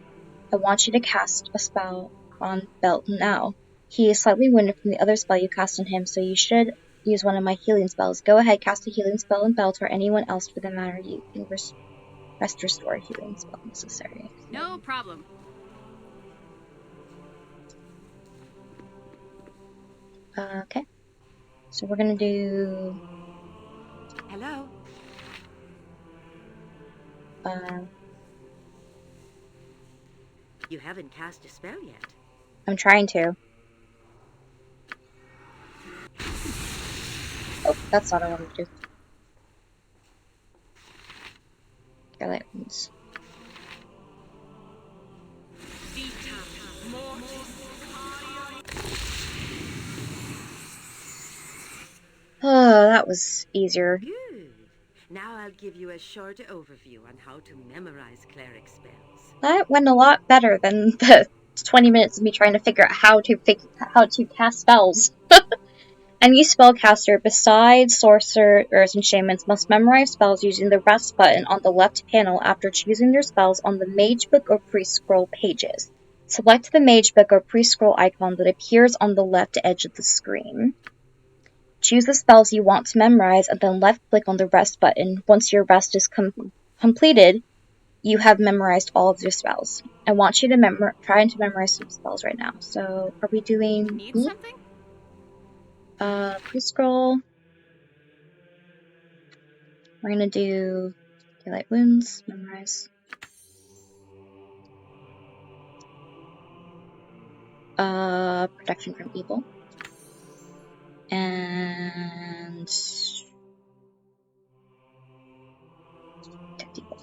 I want you to cast a spell on Belton now. He is slightly wounded from the other spell you cast on him, so you should use one of my healing spells. Go ahead, cast a healing spell on Belt or anyone else for the matter. You can rest restore healing spell necessary. No problem. Okay. So we're gonna do Hello? You haven't cast a spell yet. I'm trying to. Oh, that's not what I wanted to do. Scarlet Wounds. Oh, that was easier. Good. Now I'll give you a short overview on how to memorize cleric spells. That went a lot better than the 20 minutes of me trying to figure out how to cast spells. Any spellcaster besides sorcerers and shamans must memorize spells using the rest button on the left panel after choosing their spells on the Mage Book or Pre-Scroll pages. Select the Mage Book or Pre-Scroll icon that appears on the left edge of the screen. Choose the spells you want to memorize and then left-click on the rest button. Once your rest is completed, you have memorized all of your spells. I want you to try to memorize some spells right now. So, are we doing Need something? pre-scroll? We're gonna do daylight wounds, memorize. Protection from evil. And 10 people.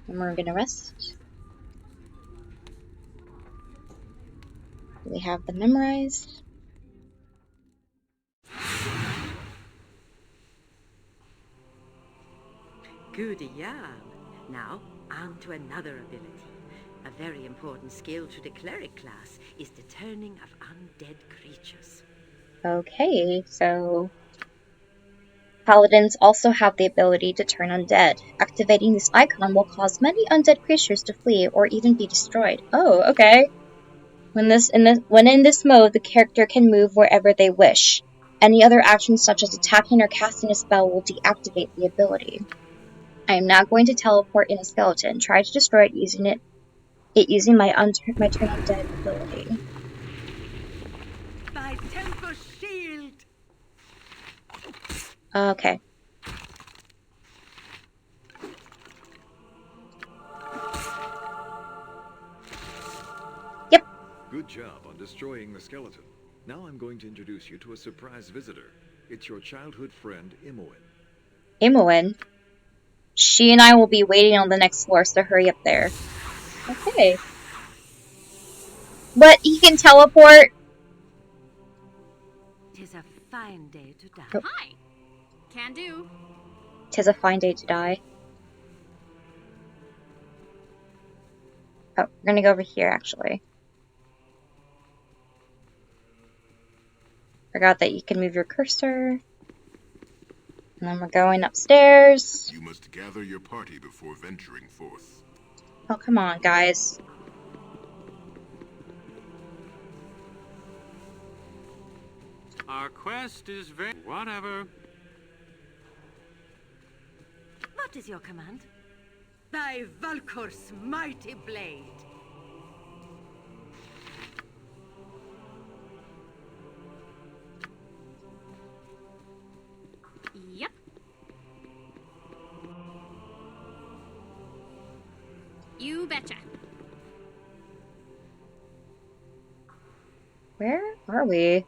And we're gonna rest. We have them memorized. Good yarn. Now, on to another ability. A very important skill to the cleric class is the turning of undead creatures. Okay, so paladins also have the ability to turn undead. Activating this icon will cause many undead creatures to flee or even be destroyed. Oh, okay. When in this mode, the character can move wherever they wish. Any other actions such as attacking or casting a spell will deactivate the ability. I am now going to teleport in a skeleton. Try to destroy it using my turn undead ability. By temple shield! Okay. Yep. Good job on destroying the skeleton. Now I'm going to introduce you to a surprise visitor. It's your childhood friend, Imoen. Imoen. She and I will be waiting on the next floor, so hurry up there. Okay. But he can teleport. Tis a fine day to die. Oh. Hi. Can do. 'Tis a fine day to die. Oh, we're gonna go over here, actually. Forgot that you can move your cursor. And then we're going upstairs. You must gather your party before venturing forth. Oh, come on, guys. Our quest is very... whatever. What is your command? By Valkor's mighty blade. Yep. You betcha. Where are we?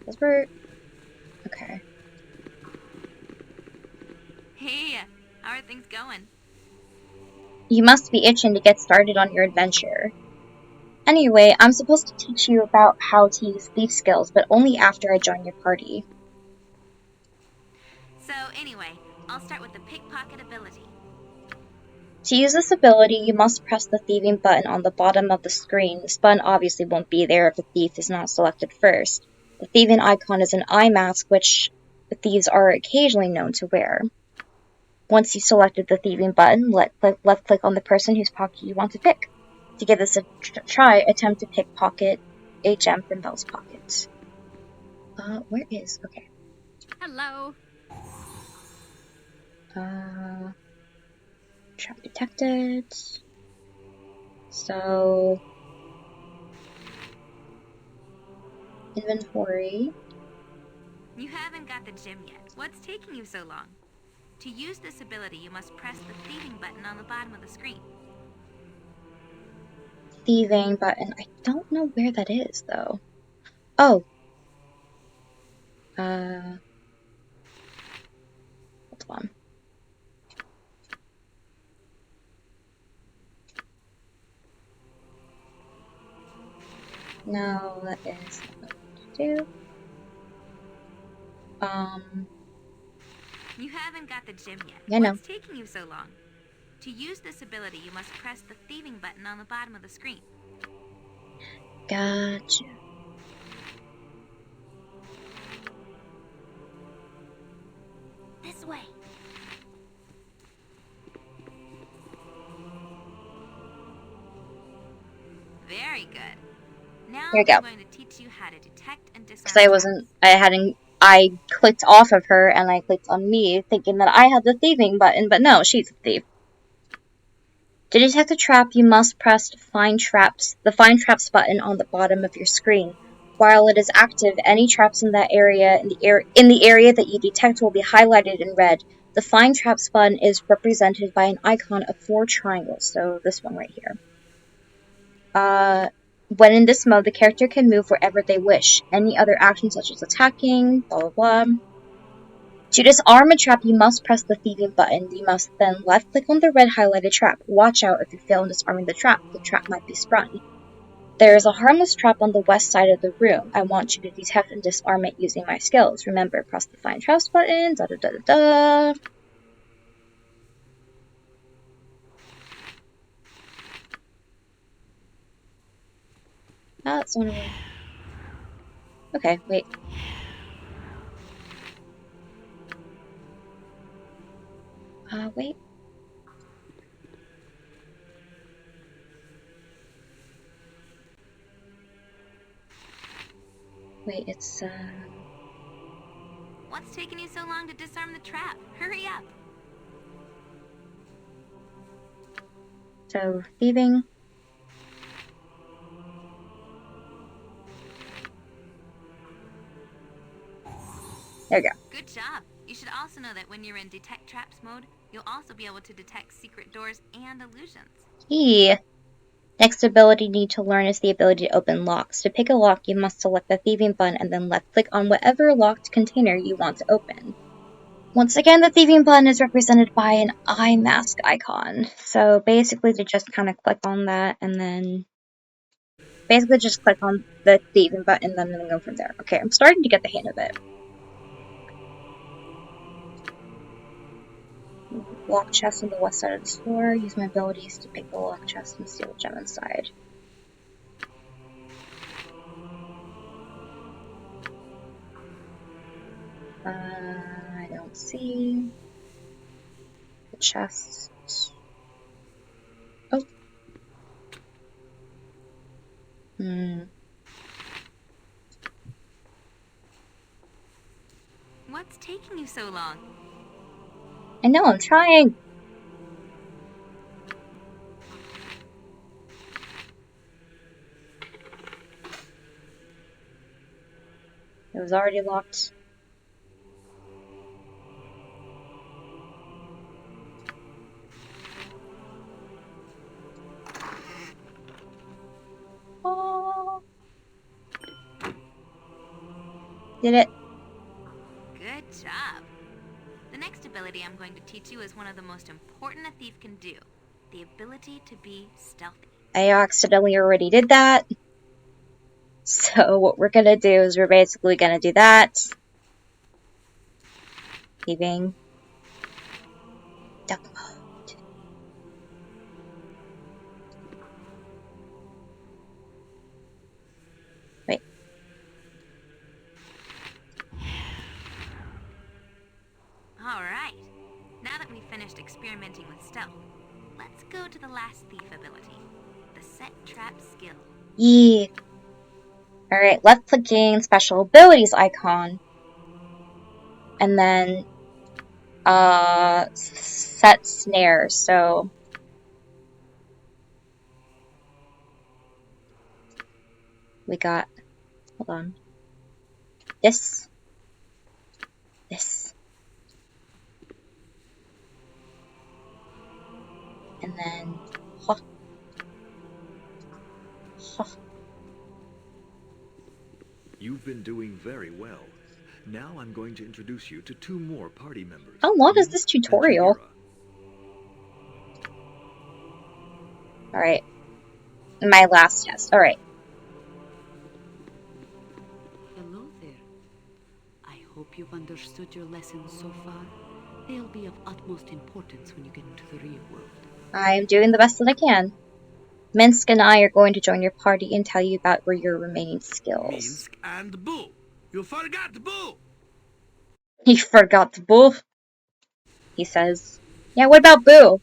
Those were... Okay. Hey, how are things going? You must be itching to get started on your adventure. Anyway, I'm supposed to teach you about how to use thief skills, but only after I join your party. So anyway, I'll start with the pickpocket ability. To use this ability, you must press the thieving button on the bottom of the screen. This button obviously won't be there if the thief is not selected first. The thieving icon is an eye mask, which the thieves are occasionally known to wear. Once you've selected the thieving button, left click on the person whose pocket you want to pick. To give this a try, attempt to pickpocket a gem from Belle's pocket. Where is... Okay. Hello. Trap detected. So... Inventory. You haven't got the gem yet. What's taking you so long? To use this ability, you must press the thieving button on the bottom of the screen. Thieving button. I don't know where that is, though. Oh. Hold on. No, that is not what to do. You haven't got the gem yet. Yeah, no. What's taking you so long? To use this ability, you must press the thieving button on the bottom of the screen. Gotcha. This way. Very good. Now Here we go. I'm going to teach you how to detect and disarm. Because I clicked off of her and I clicked on me thinking that I had the thieving button, but no, she's a thief. To detect a trap, you must press the Find Traps button on the bottom of your screen. While it is active, any traps in the area that you detect will be highlighted in red. The Find Traps button is represented by an icon of 4 triangles, so this one right here. When in this mode, the character can move wherever they wish. Any other actions such as attacking, blah blah blah. To disarm a trap, you must press the thieving button. You must then left-click on the red highlighted trap. Watch out, if you fail in disarming the trap might be sprung. There is a harmless trap on the west side of the room. I want you to detect and disarm it using my skills. Remember, press the Find Traps button, da da da da da. That's one of them. Okay, wait. Wait. Wait, it's, What's taking you so long to disarm the trap? Hurry up! So, thieving. There you go. Good job. You should also know that when you're in Detect Traps mode, you'll also be able to detect secret doors and illusions. Key. Next ability you need to learn is the ability to open locks. To pick a lock, you must select the thieving button and then left-click on whatever locked container you want to open. Once again, the thieving button is represented by an eye mask icon. So basically, to just kind of click on that and then basically just click on the thieving button and then go from there. Okay, I'm starting to get the hang of it. Lock chest on the west side of the store. Use my abilities to pick the lock chest and steal a gem inside. I don't see the chest. Oh. What's taking you so long? I know, I'm trying. It was already locked. Oh. Did it? Good job. The next ability I'm going to teach you is one of the most important a thief can do. The ability to be stealthy. I accidentally already did that. So what we're gonna do is we're basically gonna do that. Thieving. Duck mode. Wait. Alright. Now that we've finished experimenting with stealth, let's go to the last thief ability. The set trap skill. Yeah. Alright, left clicking special abilities icon. And then set snares. So we got, hold on, this, and then ha, ha. You've been doing very well. Now I'm going to introduce you to 2 more party members. How long is Minsk this and tutorial? Chimera. Alright. My last test. Alright. Hello there. I hope you've understood your lessons so far. They'll be of utmost importance when you get into the real world. I am doing the best that I can. Minsk and I are going to join your party and tell you about your remaining skills. Minsk and Boo. You forgot Boo. He forgot Boo, he says. Yeah, what about Boo?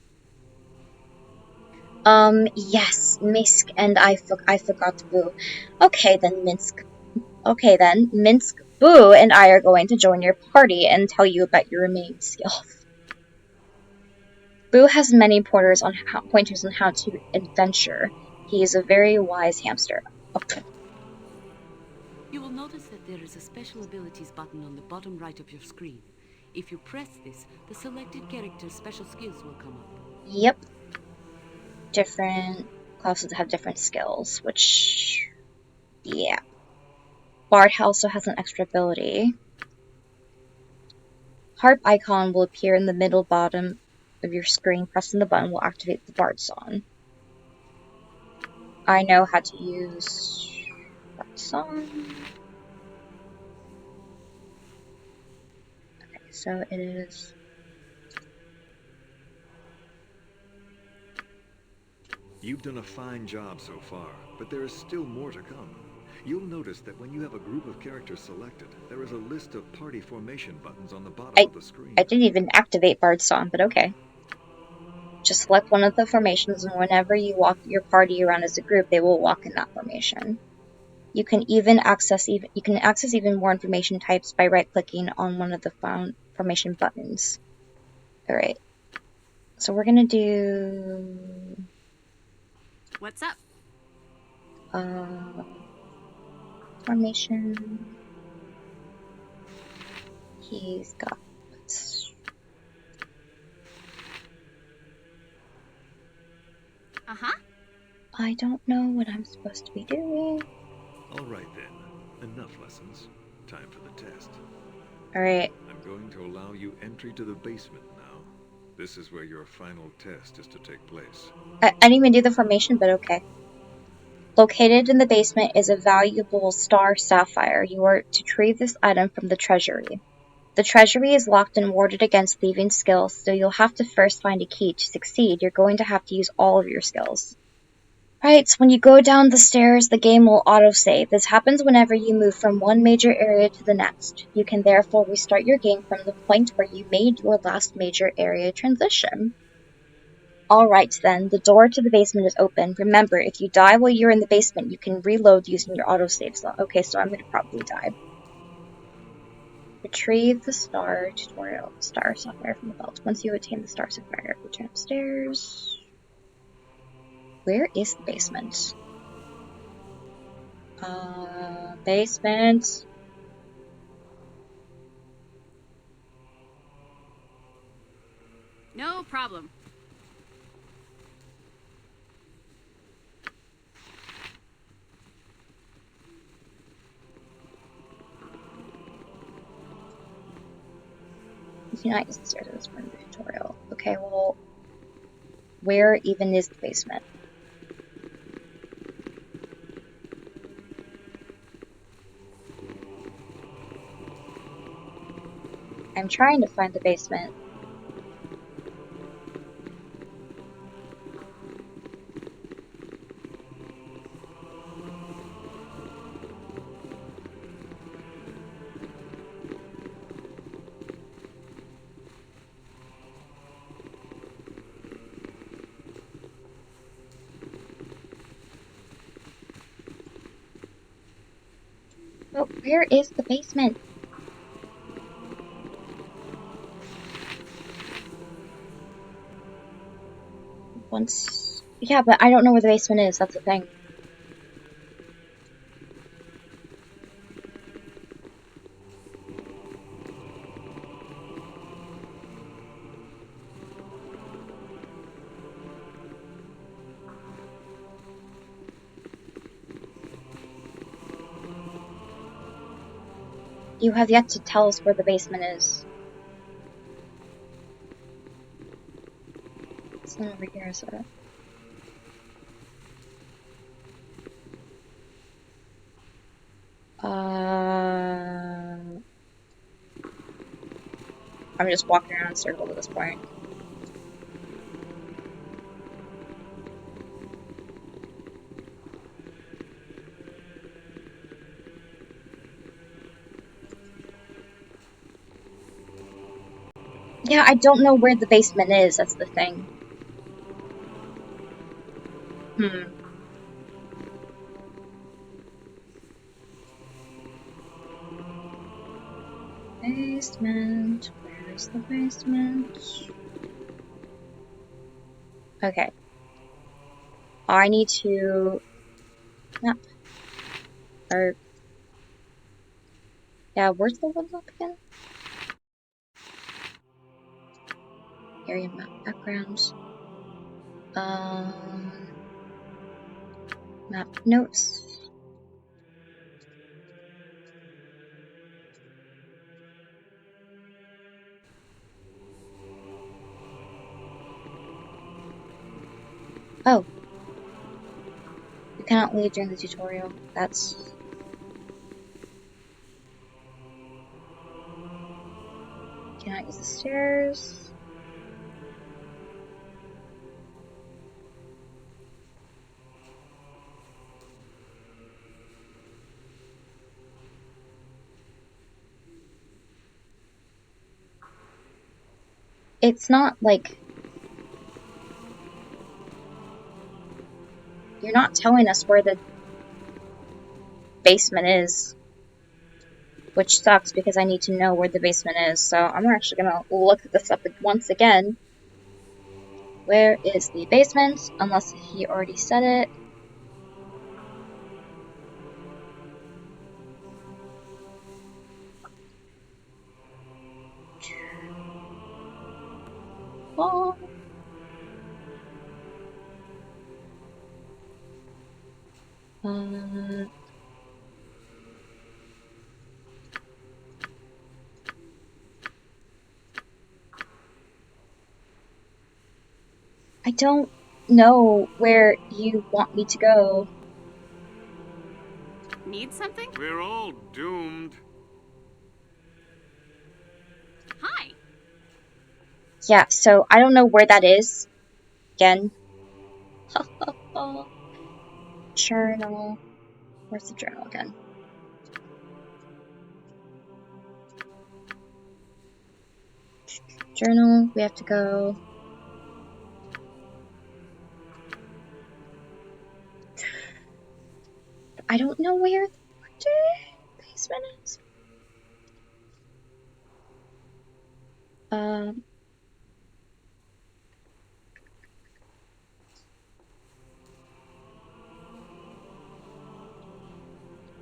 Yes, Minsk and I forgot Boo. Okay then, Minsk, Boo and I are going to join your party and tell you about your remaining skills. Boo has many pointers on how to adventure. He is a very wise hamster. Oh, You will notice that there is a special abilities button on the bottom right of your screen. If you press this, the selected character's special skills will come up. yep. Different classes have different skills, which, yeah. Bard also has an extra ability. Harp icon will appear in the middle bottom of your screen. Pressing the button will activate the Bard song. I know how to use Bard song. Okay, so it is. You've done a fine job so far, but there is still more to come. You'll notice that when you have a group of characters selected, there is a list of party formation buttons on the bottom of the screen. I didn't even activate Bard song, but okay. Just select one of the formations, and whenever you walk your party around as a group, they will walk in that formation. You can access even more information types by right-clicking on one of the formation buttons. All right. So we're gonna do. What's up? Formation. He's got. Uh-huh. I don't know what I'm supposed to be doing. All right then, enough lessons. Time for the test. All right. I'm going to allow you entry to the basement now. This is where your final test is to take place. I didn't even do the formation, but okay. Located in the basement is a valuable star sapphire. You are to retrieve this item from the treasury. The treasury is locked and warded against thieving skills, so you'll have to first find a key. To succeed, you're going to have to use all of your skills. Right, so when you go down the stairs, the game will autosave. This happens whenever you move from one major area to the next. You can therefore restart your game from the point where you made your last major area transition. Alright then, the door to the basement is open. Remember, if you die while you're in the basement, you can reload using your autosave slot. Okay, so I'm gonna probably die. Retrieve the star sapphire from the belt. Once you attain the star sapphire, return upstairs. Where is the basement? Basement. No problem. You cannot use the stairs at this point in the tutorial. Okay, well, where even is the basement? I'm trying to find the basement. Oh, where is the basement? Yeah, but I don't know where the basement is, that's the thing. You have yet to tell us where the basement is. It's not over here, is it? I'm just walking around in circles at this point. Yeah, I don't know where the basement is, that's the thing. Basement. Where is the basement? Okay. I need to map. Or yeah, where's the one up again? Area map backgrounds. Map notes. Oh. You cannot leave during the tutorial. That's... Cannot use the stairs. It's not like... You're not telling us where the basement is. Which sucks because I need to know where the basement is. So I'm actually gonna look this up once again. Where is the basement? Unless he already said it. Oh. I don't know where you want me to go. Need something? We're all doomed. Hi. Yeah, so I don't know where that is. Again. Journal. Where's the journal again? Journal. We have to go. I don't know where the basement is.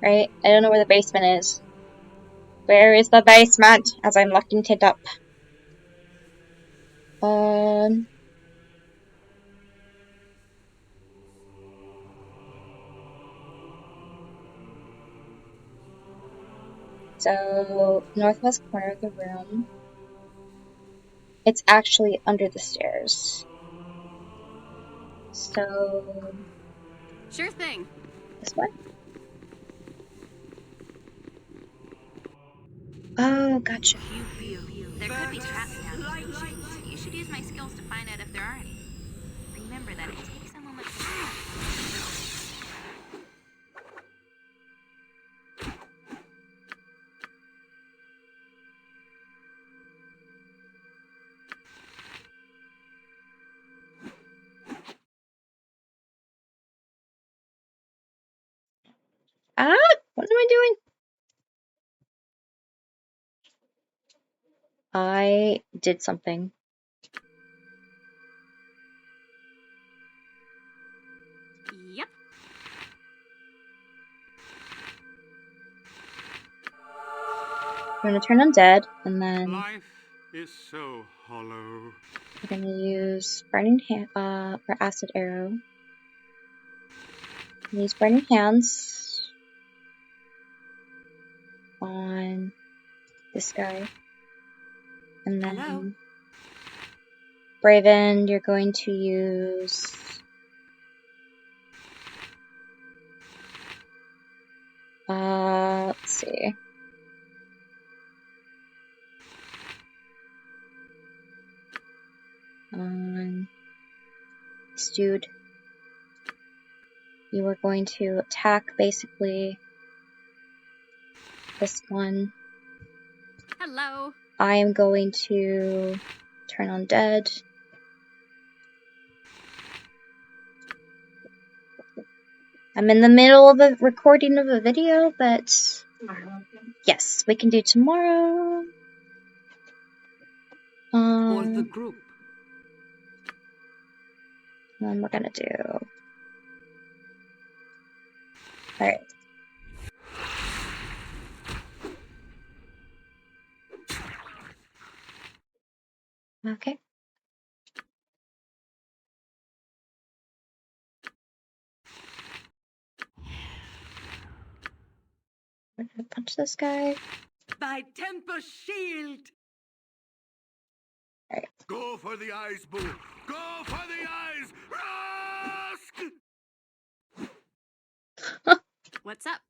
Right? I don't know where the basement is. Where is the basement? As I'm looking it up. So, northwest corner of the room. It's actually under the stairs. So, Sure thing. this one? Oh, gotcha. There could be traps down here, so you should use my skills to find out if there are any. Remember that it takes a moment to Ah! What am I doing? I did something. Yep. I'm gonna turn undead, and then Life is so hollow. we're gonna use burning or acid arrow. Use burning hands on this guy, and then Hello? Braven, you're going to use let's see. This dude. You are going to attack basically this one. Hello. I am going to turn on dead. I'm in the middle of a recording of a video, but yes, we can do tomorrow. For the group. And then we're gonna do... Alright. Okay. We're gonna punch this guy. By Tempest shield! Alright. Go for the eyes, Boo! Go for the eyes! Rask! What's up?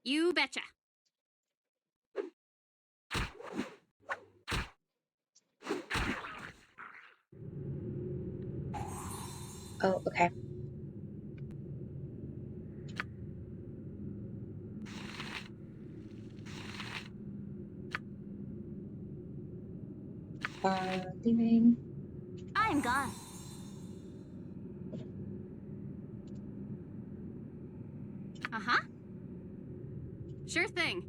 You betcha. Oh, okay. Leaving. I'm gone. Uh-huh. Sure thing.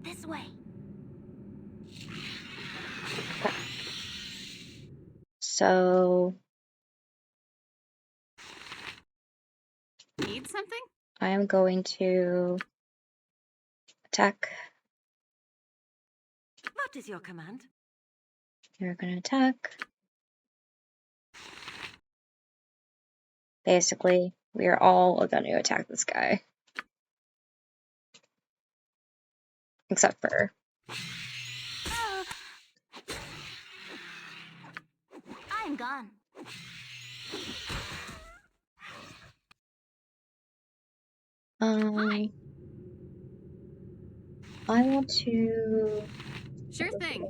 This way. Okay. So... Need something? I am going to attack. What is your command? You're gonna attack. Basically, we are all gonna attack this guy. Except for... I'm gone. Hi. I want to... Sure thing.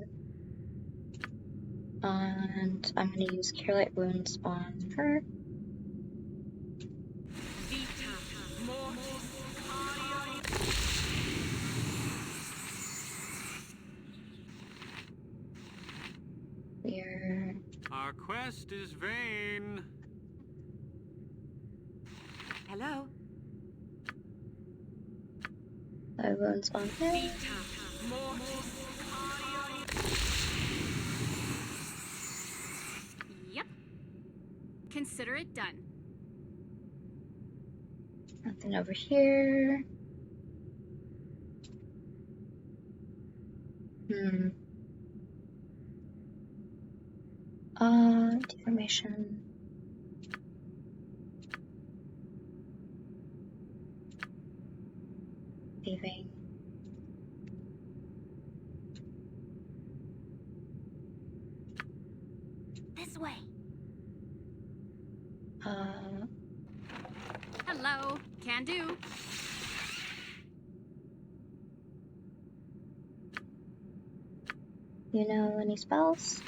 And I'm gonna use Cure Light Wounds on her. We're... Our quest is vain. Hello? Light Wounds on him. Yep. Consider it done. Nothing over here. Deformation. Leaving. This way. Hello. Can do. You know any spells?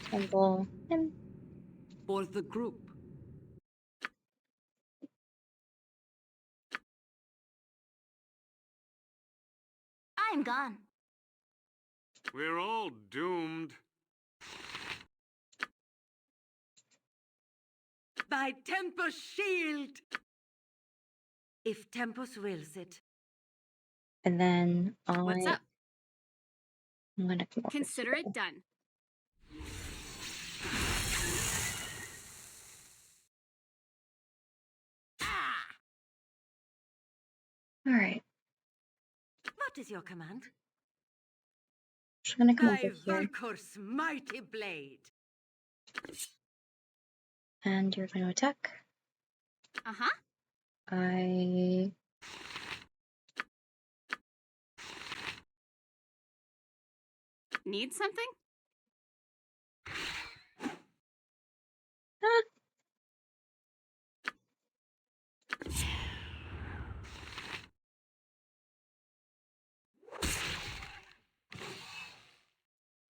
Tumble him. For the group. I'm gone. We're all doomed. By Tempest shield! If Tempest wills it. And then What's up? I'm gonna come over Consider here. it done. Alright. What is your command? Just gonna come By over here. Valkor's mighty blade. And you're gonna attack. Uh-huh. I... Need something? Ah.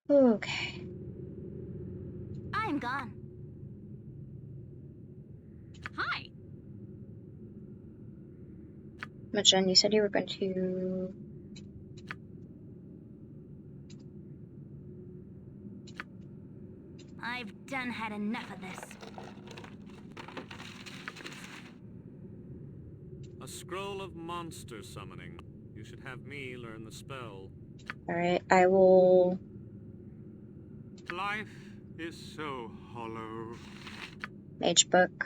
Okay. I'm gone. Hi. Imogen, you said you were going to... done had enough of this. A scroll of monster summoning. You should have me learn the spell. Alright, I will... Life is so hollow. Mage book.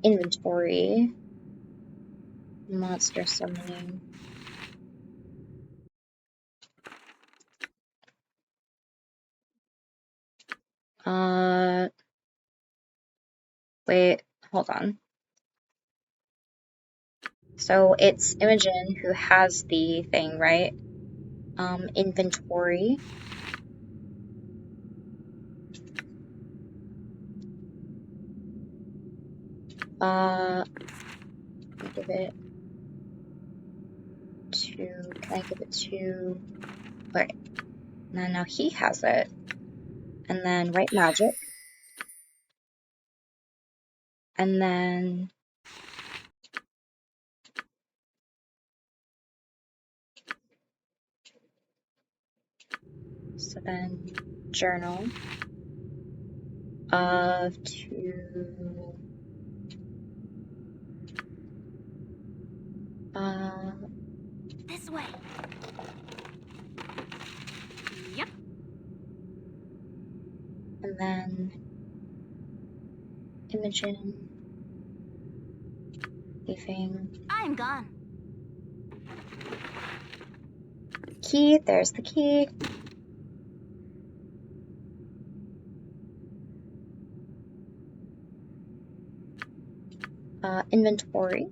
Inventory. Monster summoning. Wait, hold on. So it's Imogen who has the thing, right? Inventory. Let me give it to, can I give it to, okay, now he has it. And then White Magic. And then so then journal of to This way. Yep. and then Imogen leaving I'm gone. key, there's the key. Inventory.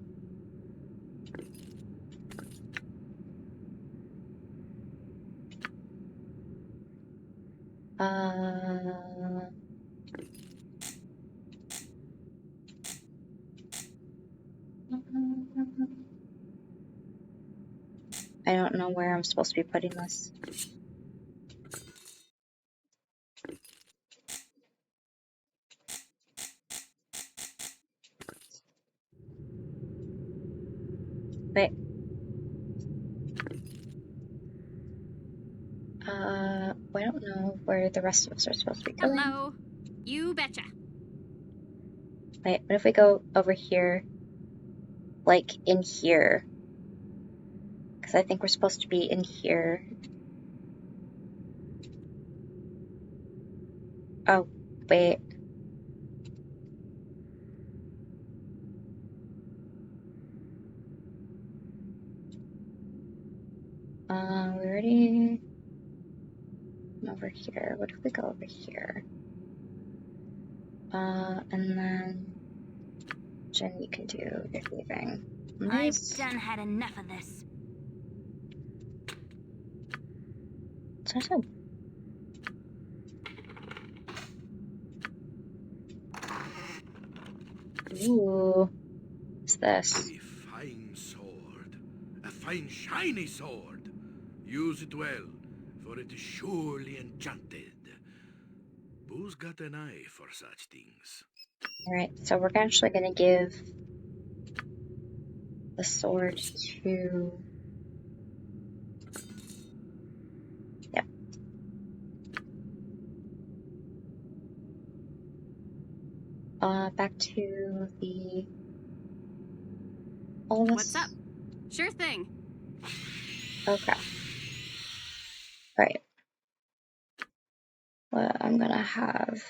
I don't know where I'm supposed to be putting this. Wait. I don't know where the rest of us are supposed to be going. Hello. You betcha. Wait, what if we go over here? Like, in here. Because I think we're supposed to be in here. Oh, wait. We already... over here. What if we go over here? And then... Jen, you can do your leaving. I've done had enough of this. So I said. Ooh. What's this? A fine sword. A fine shiny sword. Use it well, for it is surely enchanted. Who's got an eye for such things? Alright, so we're actually gonna give the sword to... Yep. Back to the... all of us? What's up? Sure thing. Okay. Right. Well, I'm gonna have...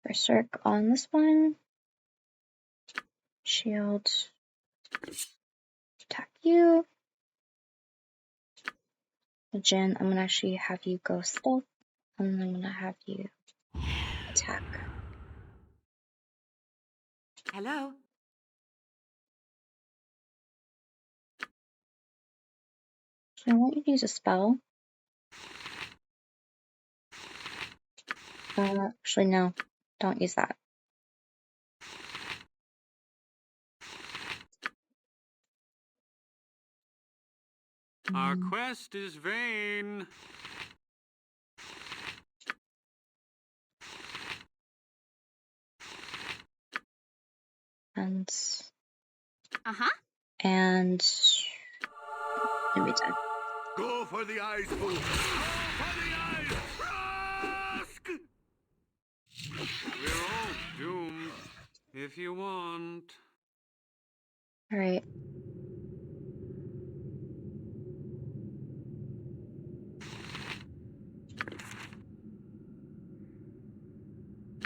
Berserk on this one. Shield. Attack you. Jen, I'm gonna actually have you go stealth, and I'm gonna have you attack. Hello? So I want you to use a spell. Actually, no. Don't use that. Our quest is vain. And... Uh-huh. And be done. Go for the eyes, fool! Go for the eyes! Trask! We're all doomed. If you want. Alright.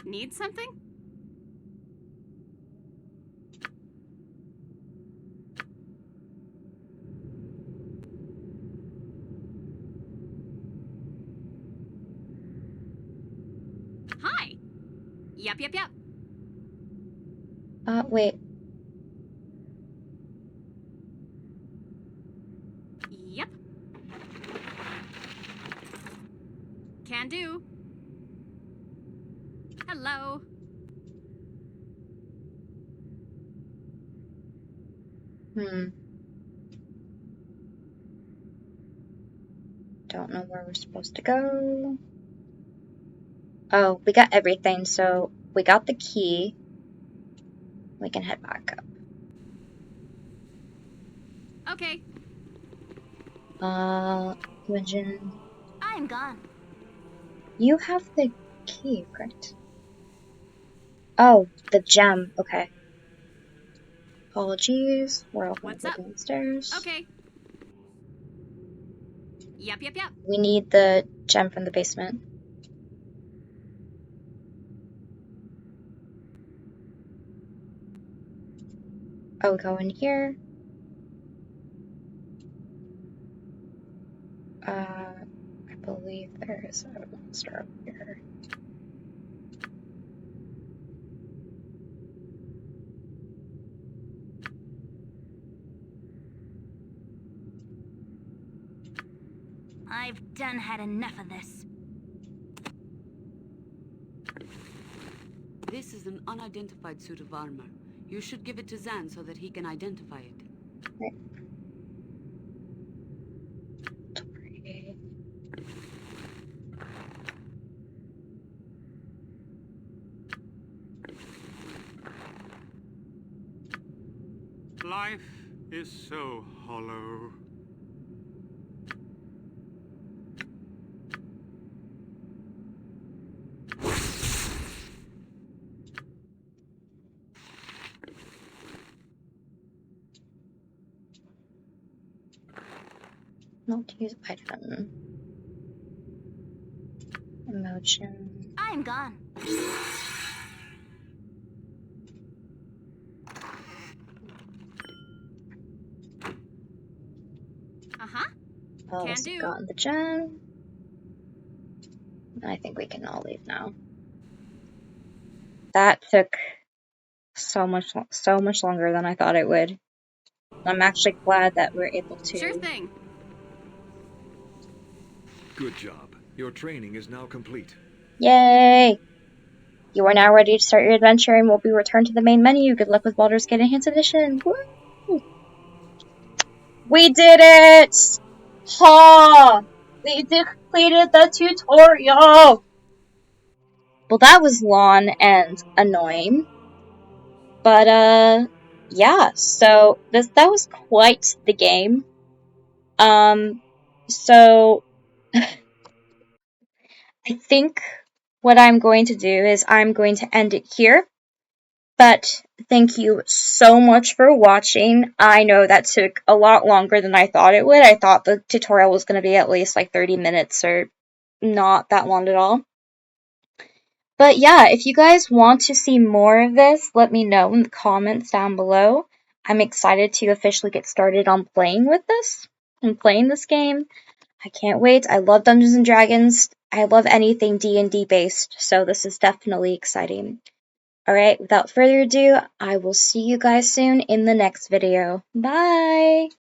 Need something? Hi. Yep. Wait. Yep. Can do. Hello. Don't know where we're supposed to go. Oh, we got everything, so we got the key. We can head back up. Okay. Imogen. I'm gone. You have the key, correct? Oh, the gem. Okay. Apologies. We're all going to What's go up? downstairs. Okay. Yep. We need the gem from the basement. Oh, go in here. I believe there is a monster up here. I've done had enough of this. This is an unidentified suit of armor. You should give it to Zan so that he can identify it. Right. Life is so hollow. Not use item. Emotion. I'm gone. Can do. Gotten the gem. I think we can all leave now. That took so much longer than I thought it would. I'm actually glad that we're able to. Sure thing. Good job. Your training is now complete. Yay! You are now ready to start your adventure and will be returned to the main menu. Good luck with Baldur's Gate Enhanced Edition. Woo! We did it! Ha! We completed the tutorial! Well, that was long and annoying. But, yeah, so that was quite the game. So I think what I'm going to do is I'm going to end it here. But thank you so much for watching. I know that took a lot longer than I thought it would. I thought the tutorial was going to be at least like 30 minutes or not that long at all. But yeah, if you guys want to see more of this, let me know in the comments down below. I'm excited to officially get started on playing with this and playing this game. I can't wait. I love Dungeons and Dragons. I love anything D&D based, so this is definitely exciting. Alright, without further ado, I will see you guys soon in the next video. Bye!